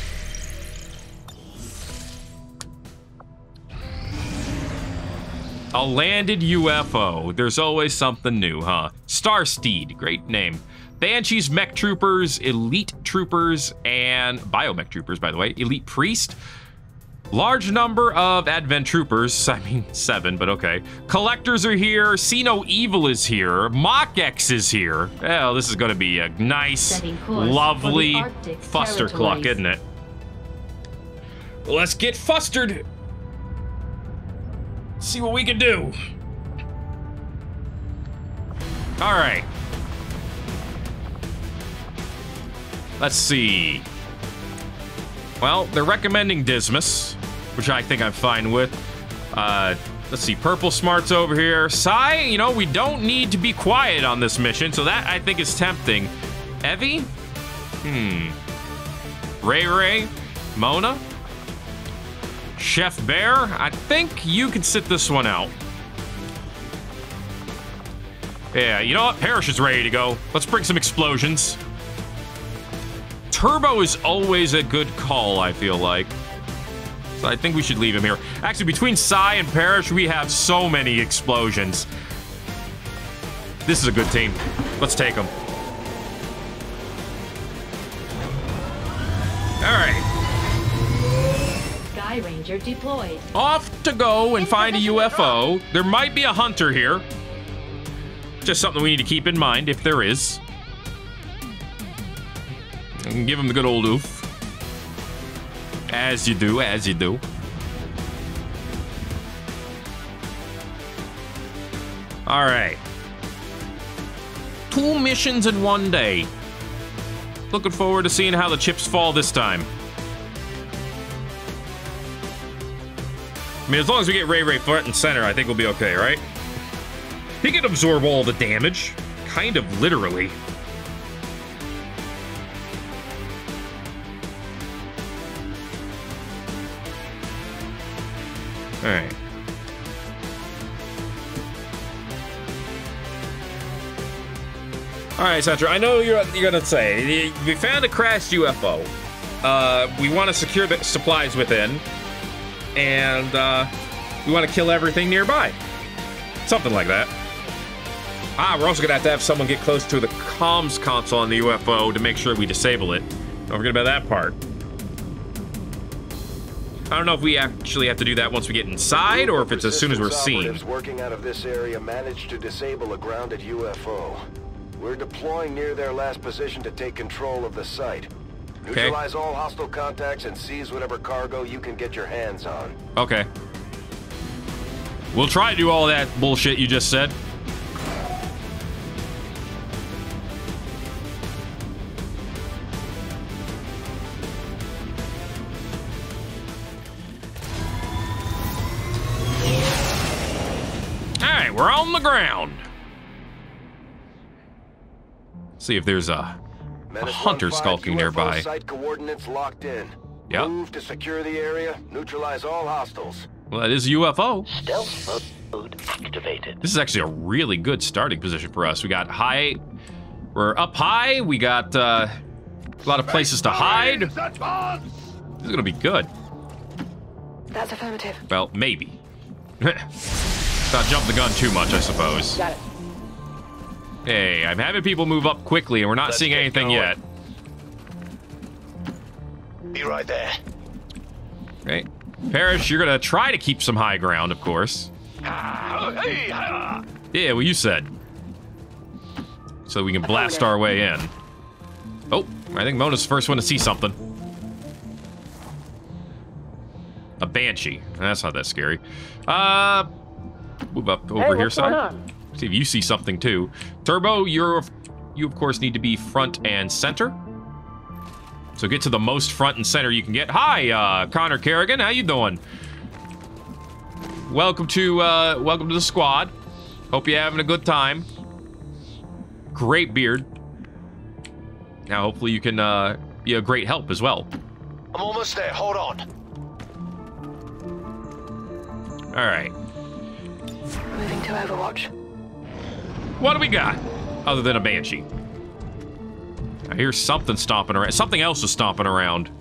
A landed UFO. There's always something new, huh? Starsteed, great name. Banshees, mech troopers, elite troopers, and biomech troopers, by the way. Elite priest. Large number of advent troopers. I mean, 7, but okay. Collectors are here. See No Evil is here. Mach-X is here. Well, this is going to be a nice, lovely fustercluck, isn't it? Let's get fustered. See what we can do. All right. Let's see. Well, they're recommending Dismas, which I think I'm fine with. Let's see, Purple Smart's over here. Sai, you know, we don't need to be quiet on this mission, so that I think is tempting. Evie? Ray, Mona? Chef Bear? I think you can sit this one out. Yeah, you know what? Parrish is ready to go. Let's bring some explosions. Turbo is always a good call, I feel like. So I think we should leave him here. Actually, between Sai and Parrish, we have so many explosions. This is a good team. Let's take them. All right. Sky Ranger deployed. Off to go and find a UFO. There might be a hunter here. Just something we need to keep in mind, if there is. And give him the good old oof. As you do, as you do. All right. 2 missions in 1 day. Looking forward to seeing how the chips fall this time. I mean, as long as we get Ray front and center, I think we'll be okay, right? He can absorb all the damage. Kind of literally. All right. All right, Sandra, I know you're gonna say, we found a crashed UFO. We want to secure the supplies within, and we want to kill everything nearby. Something like that. We're also gonna have to have someone get close to the comms console on the UFO to make sure we disable it. Don't forget about that part. I don't know if we actually have to do that once we get inside, or if it's as soon as we're seen. Working out of this area managed to disable a grounded UFO. We're deploying near their last position to take control of the site. Neutralize all hostile contacts and seize whatever cargo you can get your hands on. Okay. We'll try to do all that bullshit you just said. Alright, we're on the ground. See if there's a hunter skulking nearby. Site coordinates locked in. Yep. Move to secure the area, neutralize all hostiles. Well, that is a UFO. Stealth mode activated. This is actually a really good starting position for us. We got high. We're up high. We got a lot of places to hide. This is going to be good. That's affirmative. Well, maybe. Not jump the gun too much, I suppose. Got it. Hey, I'm having people move up quickly, and we're not seeing anything yet. Be right there. Okay. Parrish, you're going to try to keep some high ground, of course. Yeah, well, you said. So we can blast our way in. Oh, I think Mona's the first one to see something. A banshee. That's not that scary. Move up over here, side. See if you see something too. Turbo, you of course need to be front and center. So get to the most front and center you can get. Hi, Connor Kerrigan, how you doing? Welcome to the squad. Hope you're having a good time. Great beard. Now hopefully you can be a great help as well. I'm almost there. Hold on. All right. Moving to Overwatch. What do we got other than a banshee? I hear something stomping around. Something else is stomping around.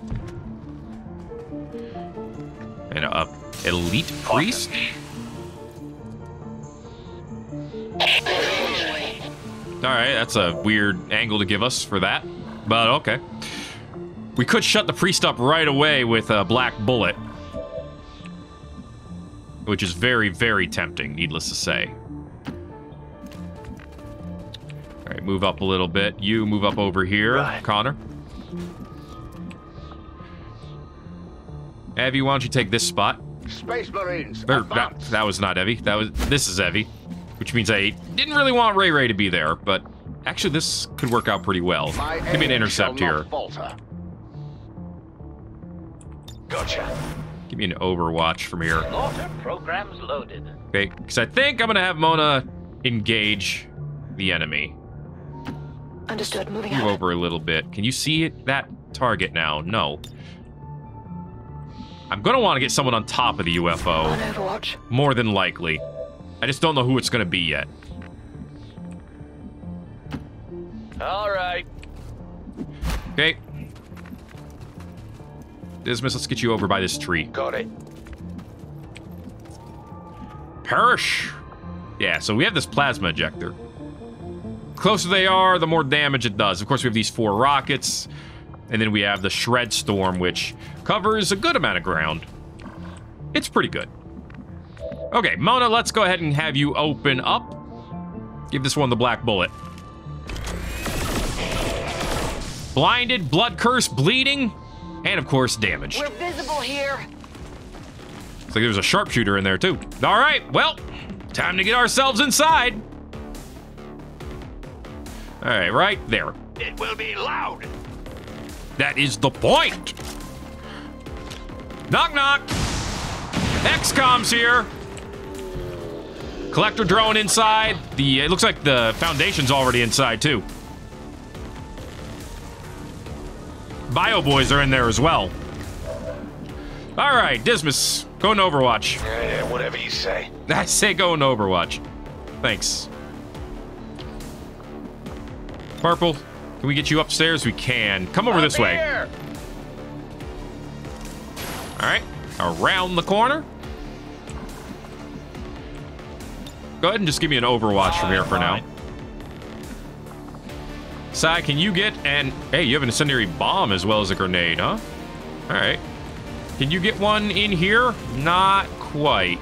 And a elite priest? Alright, that's a weird angle to give us for that. But okay. We could shut the priest up right away with a black bullet. Which is very, very tempting, needless to say. All right, move up a little bit. You move up over here, right. Connor. Evie, why don't you take this spot? Space Marines. That was not Evie. This is Evie, which means I didn't really want Ray Ray to be there, but actually this could work out pretty well. Give me an intercept here. Gotcha. Give me an Overwatch from here. Slaughter programs loaded. Okay, because I think I'm gonna have Mona engage the enemy. Understood. Moving Move out. over a little bit. Can you see that target now? No. I'm gonna want to get someone on top of the UFO. On Overwatch. More than likely. I just don't know who it's gonna be yet. All right. Okay. Dismiss, let's get you over by this tree. Got it. Perish. Yeah, so we have this plasma ejector. Closer they are, the more damage it does. Of course, we have these 4 rockets. And then we have the Shred Storm, which covers a good amount of ground. It's pretty good. Okay, Mona, let's go ahead and have you open up. Give this one the black bullet. Blinded, blood curse, bleeding, and of course, damaged. We're visible here. Looks like there's a sharpshooter in there, too. All right, well, time to get ourselves inside. All right, right there. It will be loud. That is the point. Knock, knock. XCOM's here. Collector drone inside. It looks like the Foundation's already inside, too. Bio boys are in there as well. All right, Dismas, go in Overwatch. Yeah, whatever you say. I say go in Overwatch. Thanks. Purple, can we get you upstairs? We can. Come over this way. All right, around the corner. Go ahead and just give me an Overwatch from here for now. Sai, can you get an... Hey, you have an incendiary bomb as well as a grenade, huh? All right. Can you get one in here? Not quite.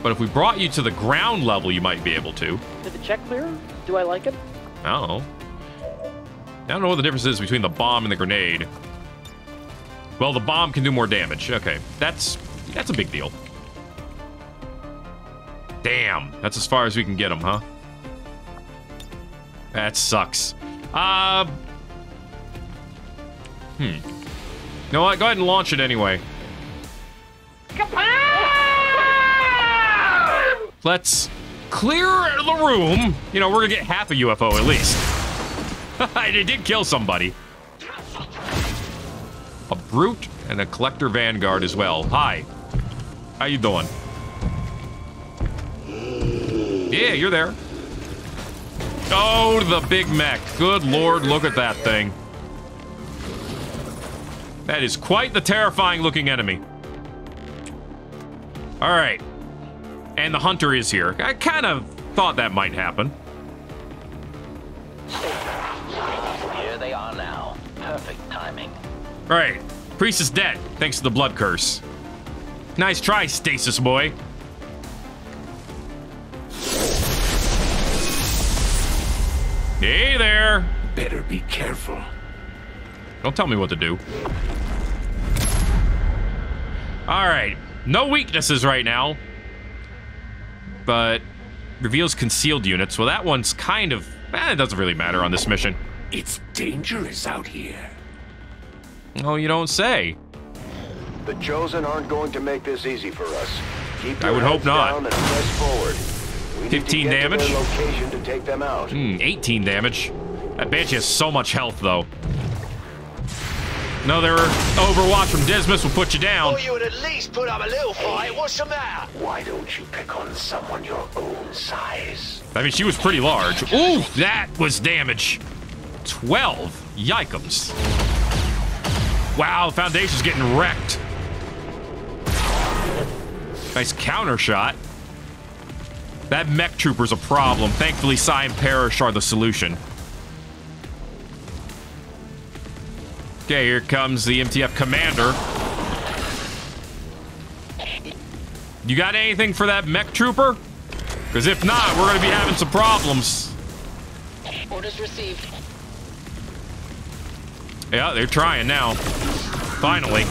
But if we brought you to the ground level, you might be able to. Did the check clear? Do I like it? I don't know. I don't know what the difference is between the bomb and the grenade. Well, the bomb can do more damage. Okay, that's a big deal. Damn, that's as far as we can get them, huh? That sucks. You know what? Go ahead and launch it anyway. Let's clear the room. You know, we're gonna get half a UFO at least. It did kill somebody. A brute and a collector vanguard as well. Hi. How you doing? Yeah, you're there. Oh, the big mech. Good lord, look at that thing. That is quite the terrifying looking enemy. Alright. And the hunter is here. I kind of thought that might happen. Here they are now. Perfect timing. Alright. Priest is dead, thanks to the blood curse. Nice try, Stasis boy. Hey there. Better be careful. Don't tell me what to do. Alright. No weaknesses right now. But reveals concealed units. Well, that one's kind of... it doesn't really matter on this mission. It's dangerous out here. Oh, you don't say. The Chosen aren't going to make this easy for us. Keep I would hope not. down and press forward. We 15 need to get damage. to their location to take them out. 18 damage. That banshee has so much health, though. Another Overwatch from Dismas will put you down. Thought you would at least put up a little fight. What's the matter? Why don't you pick on someone your own size? I mean, she was pretty large. Ooh, that was damage. 12. Yikums. Wow, the Foundation's getting wrecked. Nice counter shot. That mech trooper's a problem. Thankfully, Psy and Parrish are the solution. Okay, here comes the MTF commander. You got anything for that mech trooper? Because if not, we're going to be having some problems. Orders received. Yeah, they're trying now. Finally.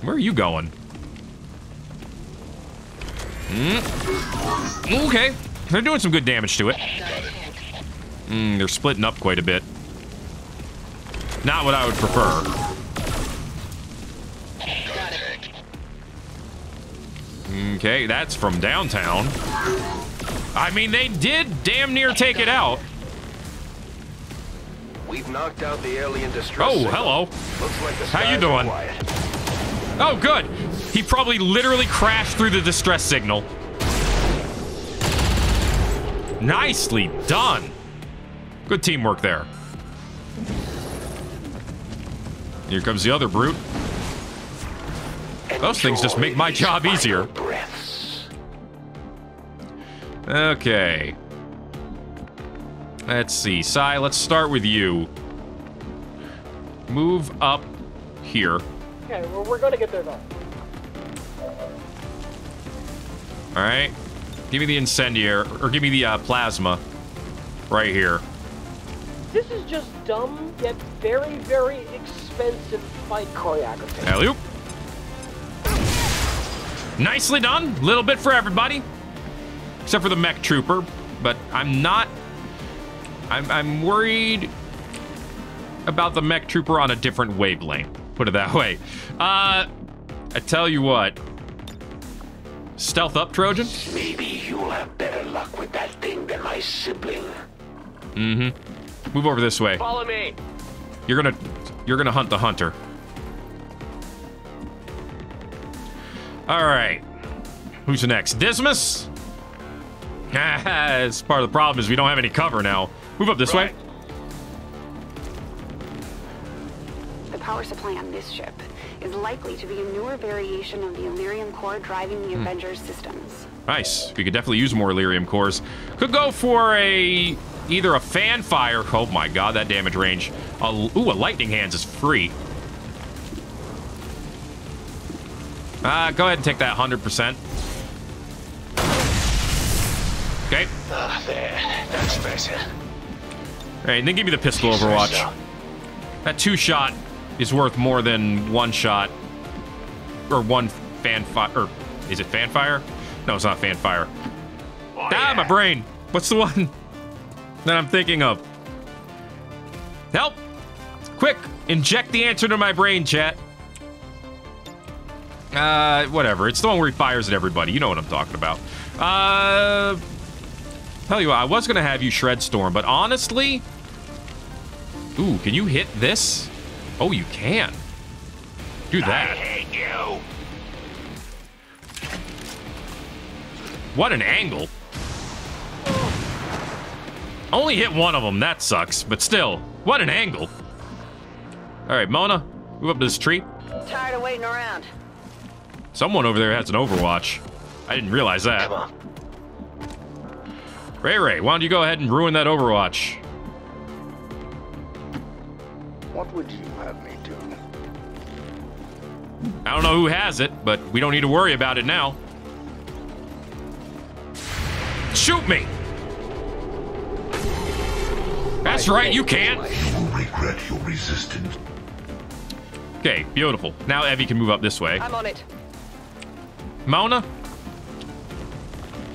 Where are you going? Okay. They're doing some good damage to it. They're splitting up quite a bit. Not what I would prefer. Okay, that's from downtown. I mean, they did damn near take it out. We've knocked out the alien distress. Oh, signal. hello. Looks like the How you skies are doing? quiet. Oh, good. He probably literally crashed through the distress signal. Nicely done. Good teamwork there. Here comes the other brute. Those things just make my job easier. Okay. Let's see. Sai, let's start with you. Move up here. Okay, well, we're gonna get there though. Alright. Give me the incendiary, or give me the plasma. Right here. This is just dumb, yet very, very expensive fight choreography. Alley-oop. Nicely done. Little bit for everybody. Except for the mech trooper. But I'm not... I'm worried about the mech trooper on a different wavelength. Put it that way. I tell you what. Stealth up, Trojan? Maybe you'll have better luck with that thing than my sibling. Mm-hmm. Move over this way. Follow me. You're gonna hunt the hunter. All right. Who's next? Dismas? That's part of the problem is we don't have any cover now. Move up this way. The power supply on this ship is likely to be a newer variation of the Illyrium core driving the Avengers systems. Nice. We could definitely use more Illyrium cores. Could go for either a fan fire. Oh my god, that damage range. Ooh, a lightning hands is free. Go ahead and take that 100%. Okay. There. That's better. All right, and then give me the pistol Overwatch. That 2-shot is worth more than 1 shot. Or 1 fan fire. Or is it fan fire? No, it's not fan fire. Oh, yeah. My brain. What's the one that I'm thinking of? Help! Quick! Inject the answer to my brain, chat. Whatever. It's the one where he fires at everybody. You know what I'm talking about. Tell you what, I was gonna have you shred Storm, but honestly... Ooh, can you hit this? Oh, you can. Do that. I hate you. What an angle. Only hit one of them. That sucks. But still, what an angle. All right, Mona, move up to this tree. Tired of waiting around. Someone over there has an Overwatch. I didn't realize that. Come on. Ray, why don't you go ahead and ruin that Overwatch? What would you have me do? I don't know who has it, but we don't need to worry about it now. Shoot me! That's right, you can't. You will regret your resistance. Okay, beautiful. Now Evie can move up this way. I'm on it. Mona?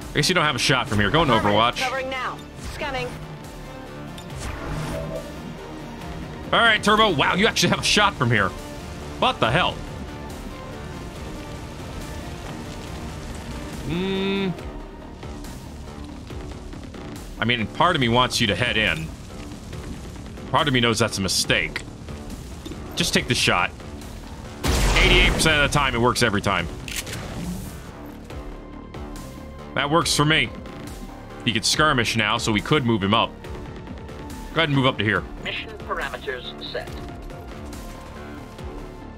I guess you don't have a shot from here. Go into Overwatch. Covering now. Scanning. All right, Turbo. Wow, you actually have a shot from here. What the hell? I mean, part of me wants you to head in. Part of me knows that's a mistake. Just take the shot. 88% of the time, it works every time. That works for me. He could skirmish now, so we could move him up. Go ahead and move up to here. Mission parameters set.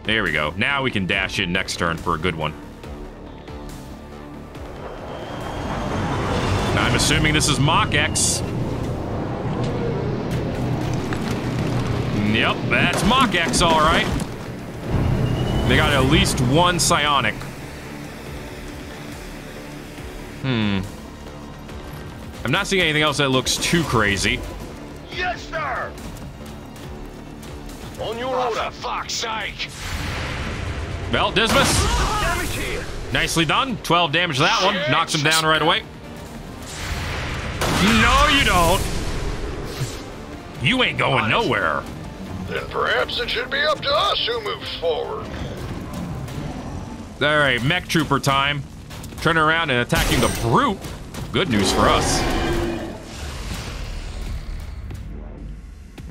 There we go. Now we can dash in next turn for a good one. I'm assuming this is Mach X. Yep, that's Mach X, all right. They got at least one psionic. I'm not seeing anything else that looks too crazy. Yes, sir. On your order. For fuck's sake. Well, Dismas. Damage here. Nicely done. 12 damage to that one. Knocks him down right away. No, you don't. You ain't going nowhere. Then perhaps it should be up to us who moves forward. All right, mech trooper time. Turning around and attacking the brute. Good news for us.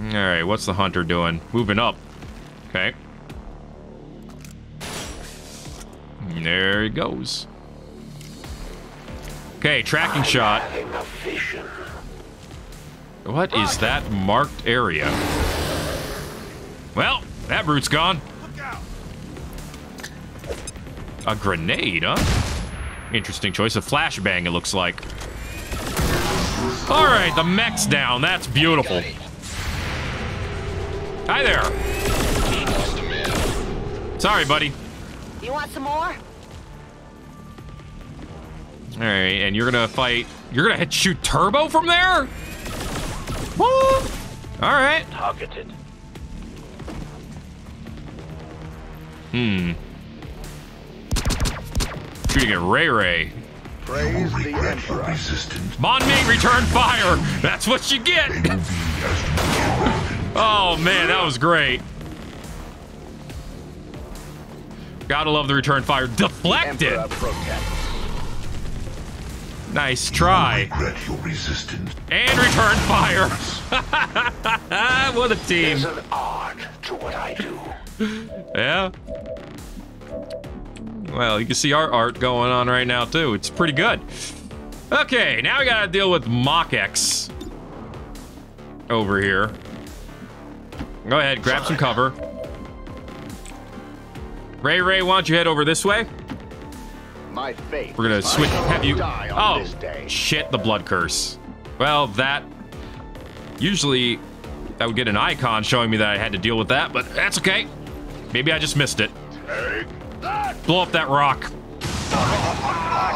All right, what's the hunter doing? Moving up. Okay. There he goes. Okay, tracking shot. What is that marked area? Well, that brute's gone. A grenade, huh? Interesting choice. A flashbang, it looks like. All right, the mech's down. That's beautiful. Hi there. Sorry, buddy. You want some more? All right, and you're gonna fight. You're gonna shoot Turbo from there? What? All right. Targeted. Shooting at Ray. Praise the Emperor. Mon mate, return fire. That's what you get. Oh man, that was great. Gotta love the return fire. Deflected. Nice try. And return fire. What a team. There's an art to what I do. Yeah. Well, you can see our art going on right now, too. It's pretty good. Okay, now we gotta deal with Mach X over here. Go ahead, grab some cover. Ray, why don't you head over this way? My fate. We're gonna switch. Have you? Oh, shit! The blood curse. Well, that usually that would get an icon showing me that I had to deal with that, but that's okay. Maybe I just missed it. Blow up that rock.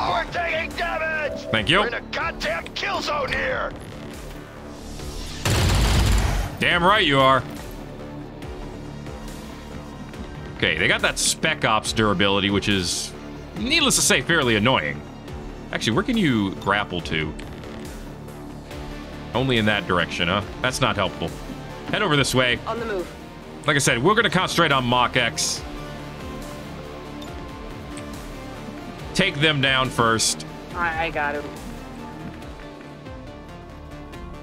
We're taking damage. Thank you. We're in a goddamn kill zone here. Damn right you are. Okay, they got that Spec Ops durability, which is, needless to say, fairly annoying. Actually, where can you grapple to? Only in that direction, huh? That's not helpful. Head over this way. On the move. Like I said, we're going to concentrate on Mach X. Take them down first. I got him.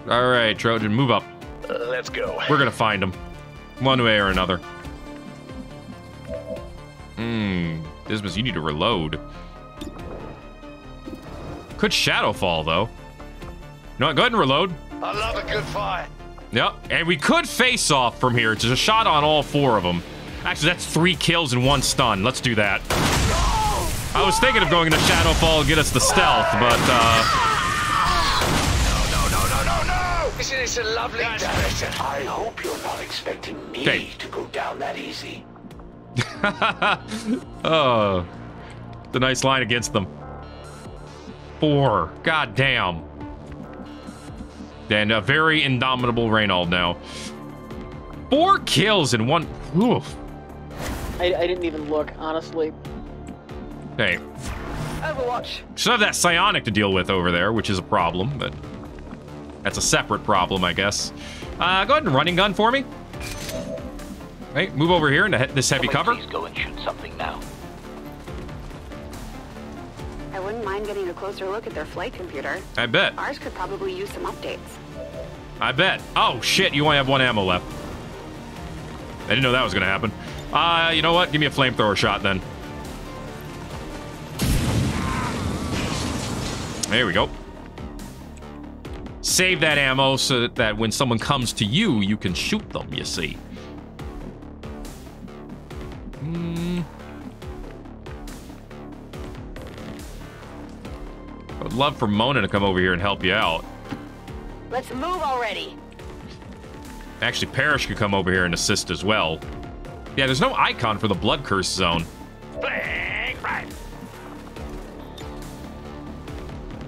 All right, Trojan, move up. Let's go. We're going to find them. One way or another. Dismas, you need to reload. Could shadow fall, though. No, go ahead and reload. I love a good fight. Yep, and we could face off from here. It's a shot on all 4 of them. Actually, that's 3 kills and 1 stun. Let's do that. I was thinking of going into Shadowfall and get us the stealth, but, No! Isn't it a lovely day? I hope you're not expecting me to go down that easy. Oh, the nice line against them. 4. God damn. And a very indomitable Reynold now. 4 kills in 1. Oof. I didn't even look, honestly. Hey. Overwatch. Still have that psionic to deal with over there, which is a problem, but that's a separate problem, I guess. Go ahead and running gun for me. Hey, move over here into this heavy cover. Please go and shoot something now. I wouldn't mind getting a closer look at their flight computer. I bet. Ours could probably use some updates. I bet. Oh, shit, you only have 1 ammo left. I didn't know that was going to happen. You know what? Give me a flamethrower shot, then. There we go. Save that ammo so that when someone comes to you, you can shoot them, you see. I'd love for Mona to come over here and help you out. Let's move already. Actually, Parrish could come over here and assist as well. Yeah, there's no icon for the Blood Curse zone.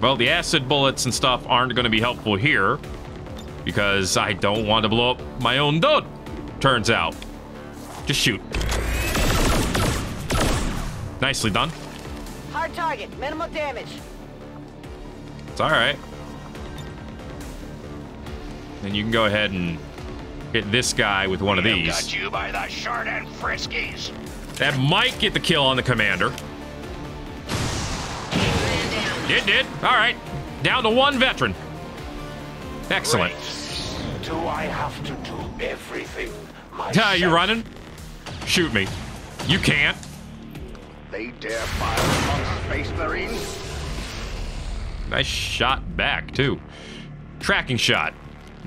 Well, the acid bullets and stuff aren't going to be helpful here because I don't want to blow up my own dude, turns out. Just shoot. Nicely done. Hard target, minimal damage. It's all right. Then you can go ahead and hit this guy with one of these. Got you by the short and friskies. That might get the kill on the commander. It did. All right. Down to 1 veteran. Excellent. Great. Do I have to do everything myself? Yeah, you running? Shoot me. You can't. They dare fire among Space Marines? Nice shot back, too. Tracking shot.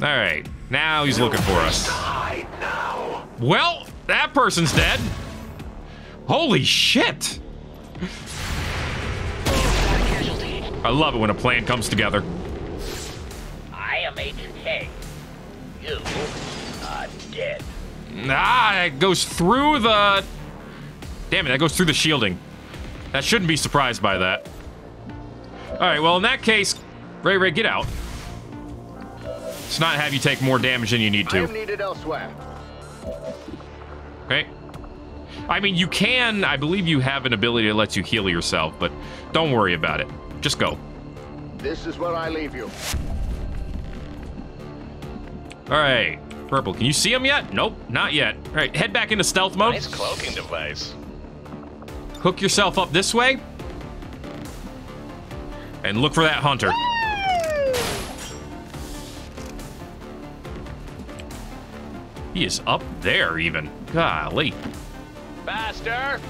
All right. Now he's looking for us. Hide now. Well, that person's dead. Holy shit. I love it when a plan comes together. I am Agent K. You are dead. Ah, it goes through the... Damn it, that goes through the shielding. That shouldn't be surprised by that. All right, well, in that case, Ray, get out. Let's not have you take more damage than you need to. I am needed elsewhere. Okay. I mean, you can... I believe you have an ability that lets you heal yourself, but don't worry about it. Just go. This is where I leave you. All right. Purple, can you see him yet? Nope, not yet. All right, head back into stealth mode. Nice cloaking device. Hook yourself up this way. And look for that hunter. He is up there, even. Golly. Faster!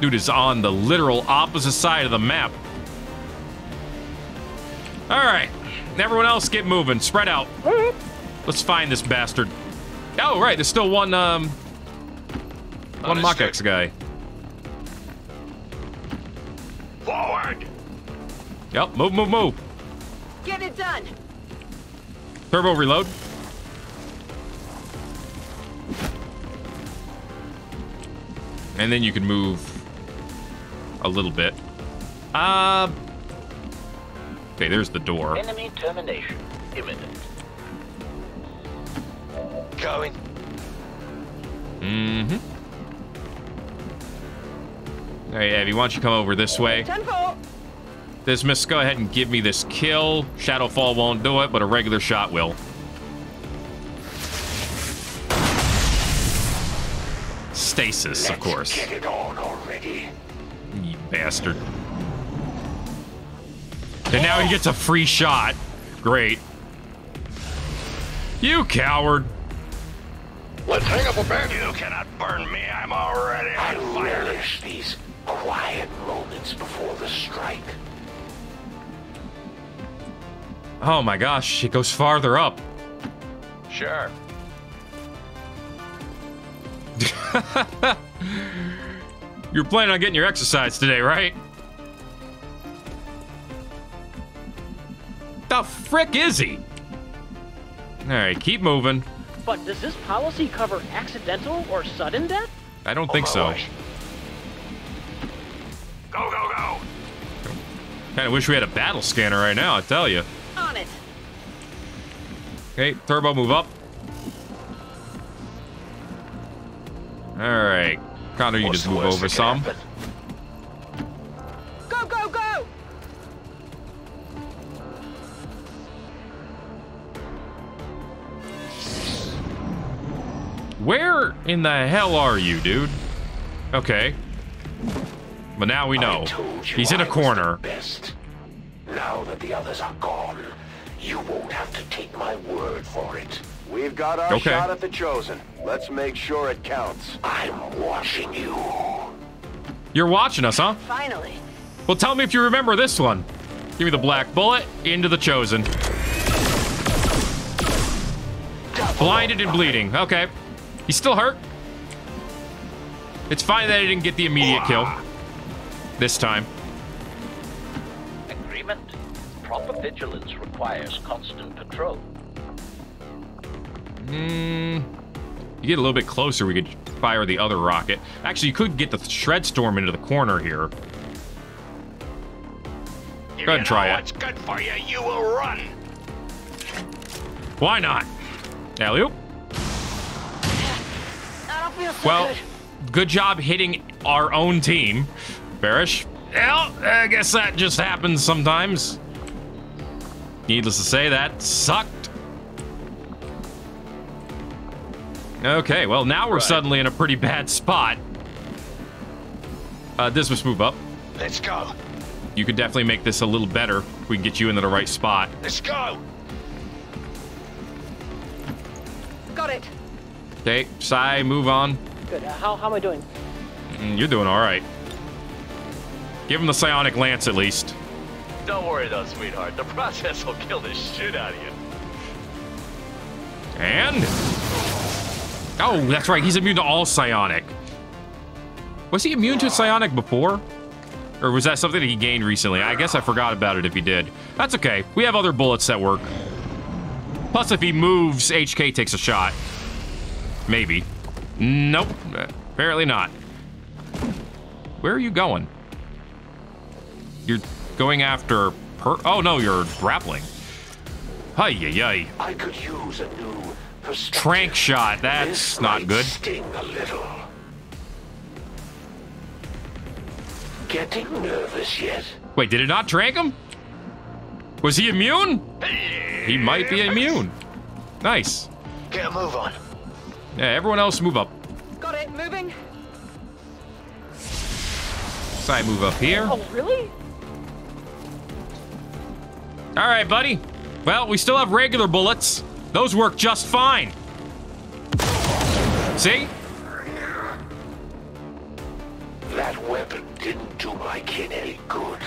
Dude is on the literal opposite side of the map. All right. Everyone else get moving. Spread out. Let's find this bastard. Oh, right. There's still one Mach-X guy. Forward! Yep. Move. Get it done. Turbo reload. And then you can move a little bit. Okay, there's the door. Enemy termination imminent. Going. Mm-hmm. All right, Abby, why don't you come over this way? Dismas, go ahead and give me this kill. Shadowfall won't do it, but a regular shot will. Stasis, of course. Get it on already. You bastard. And now he gets a free shot. Great. You coward. Let's Hang up a bandit. You cannot burn me. I'm already on fire. I relish these quiet moments before the strike. Oh my gosh, it goes farther up. Sure. You're planning on getting your exercise today, right? The frick is he? Alright, keep moving. But does this policy cover accidental or sudden death? I don't think so. Go, go, go! Kinda wish we had a battle scanner right now, I tell you. On it. Okay, turbo, move up. Alright. Connor, you just move over some. Go, go, go! Where in the hell are you, dude? Okay. But now we know. He's in a corner. Best. Now that the others are gone, you won't have to take my word for it. We've got our shot at the Chosen. Let's make sure it counts. I'm watching you. You're watching us, huh? Finally. Well, tell me if you remember this one. Give me the black bullet into the Chosen. Blinded and bleeding. Okay. He's still hurt. It's fine that I didn't get the immediate kill. This time. Agreement. Proper vigilance requires constant patrol. You get a little bit closer, we could fire the other rocket. Actually, you could get the Shred Storm into the corner here. Go ahead and try it. What's good for you, you will run. Why not? Alley-oop. I don't feel so Well, good. good job hitting our own team, Barish. Well, I guess that just happens sometimes. Needless to say, that sucked. Okay, well, now we're suddenly in a pretty bad spot. This must move up. Let's go. You could definitely make this a little better if we can get you into the right spot. Let's go. Got it. Okay, Sai, move on. Good. How am I doing? You're doing all right. Give him the psionic lance at least. Don't worry though, sweetheart. The process will kill the shit out of you. And... oh, that's right. He's immune to all psionic. Was he immune to psionic before? Or was that something that he gained recently? I guess I forgot about it if he did. That's okay. We have other bullets that work. Plus, if he moves, HK takes a shot. Maybe. Nope. Apparently not. Where are you going? You're going after oh, no, you're grappling. Hi-yi-yi. I could use a new perspective. Trank shot. That's This not might good. Sting a little. Getting nervous yet? Wait, did it not trank him? Was he immune? He might be immune. Nice. Get a move on. Yeah, everyone else move up. Got it. Moving. Side move up here. Oh, really? All right, buddy. Well, we still have regular bullets. Those work just fine. See? That weapon didn't do my kid any good.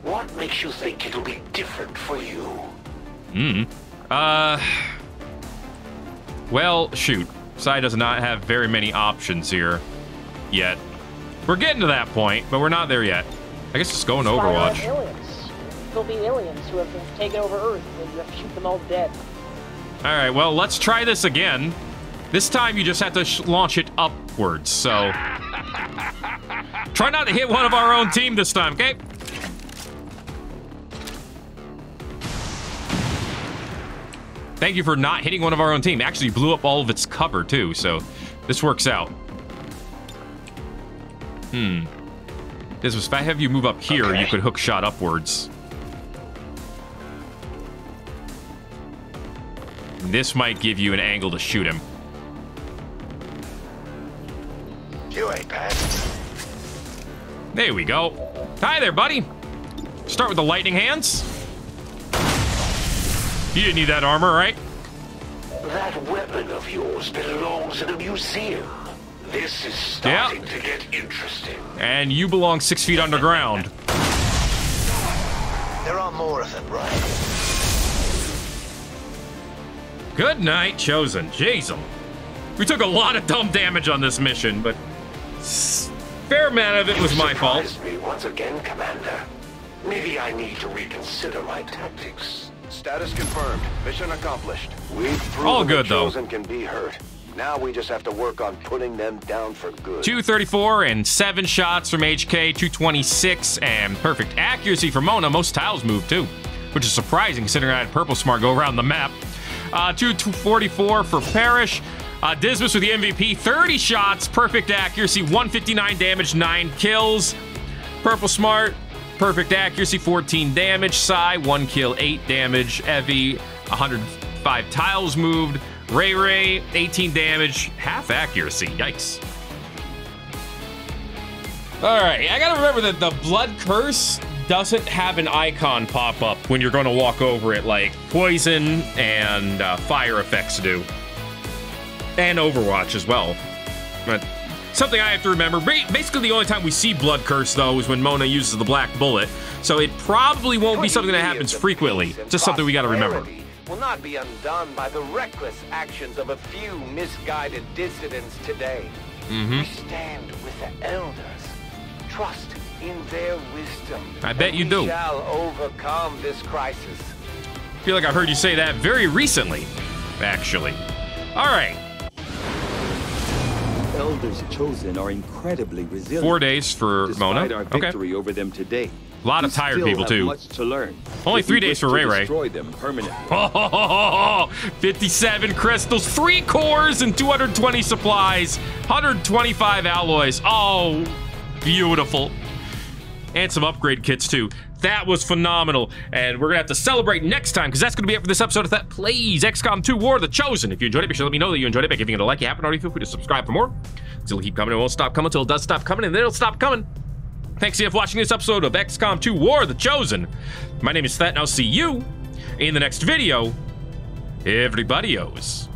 What makes you think it'll be different for you? Well, shoot. Sai does not have very many options here yet. We're getting to that point, but we're not there yet. I guess just go in Overwatch. Aliens. There'll be aliens who have taken over Earth, and you have to shoot them all dead. All right, well, let's try this again. This time, you just have to launch it upwards, so... try not to hit one of our own team this time, okay? Thank you for not hitting one of our own team. Actually, blew up all of its cover, too, so this works out. This was, if I have you move up here, you could hook shot upwards. This might give you an angle to shoot him. You ain't bad. There we go. Hi there, buddy. Start with the lightning hands. You didn't need that armor, right? That weapon of yours belongs in a museum. This is starting to get interesting. And you belong 6 feet underground. There are more of them, right? Good night, Chosen. Jeez, we took a lot of dumb damage on this mission, but fair amount of it was my fault. You surprised me once again, Commander. Maybe I need to reconsider my tactics. Status confirmed. Mission accomplished. We've proven all good, the though. Chosen can be hurt. Now we just have to work on putting them down for good. 234 and 7 shots from HK, 226 and perfect accuracy for Mona. Most tiles moved too, which is surprising considering I had Purple Smart go around the map. 244 for Parrish. Dismas with the MVP, 30 shots, perfect accuracy, 159 damage, 9 kills. Purple Smart, perfect accuracy, 14 damage. Sai, 1 kill, 8 damage. Evie, 105 tiles moved. Ray, 18 damage, half accuracy. Yikes. All right, I gotta remember that the Blood Curse doesn't have an icon pop up when you're gonna walk over it like Poison and Fire effects do. And Overwatch as well. But something I have to remember. Basically, the only time we see Blood Curse, though, is when Mona uses the Black Bullet. So it probably won't be something that happens frequently. Just something we gotta remember. Will not be undone by the reckless actions of a few misguided dissidents today. We stand with the elders. Trust in their wisdom. I bet you do. We shall overcome this crisis. I feel like I've heard you say that very recently, actually. All right. Elders Chosen are incredibly resilient. 4 days for Mona. Our victory over them today. A lot of tired people, too. Much to learn. Only 3 days for Ray. Destroy them permanently. 57 crystals, 3 cores, and 220 supplies. 125 alloys. Oh, beautiful. And some upgrade kits, too. That was phenomenal. And we're going to have to celebrate next time, because that's going to be it for this episode of Thet Plays XCOM 2 War of the Chosen. If you enjoyed it, be sure to let me know that you enjoyed it by giving it a like. If you haven't already, feel free to subscribe for more. It'll keep coming. It won't stop coming until it does stop coming, and then it'll stop coming. Thanks again for watching this episode of XCOM 2 War of the Chosen. My name is Thet, and I'll see you in the next video. Everybody-os.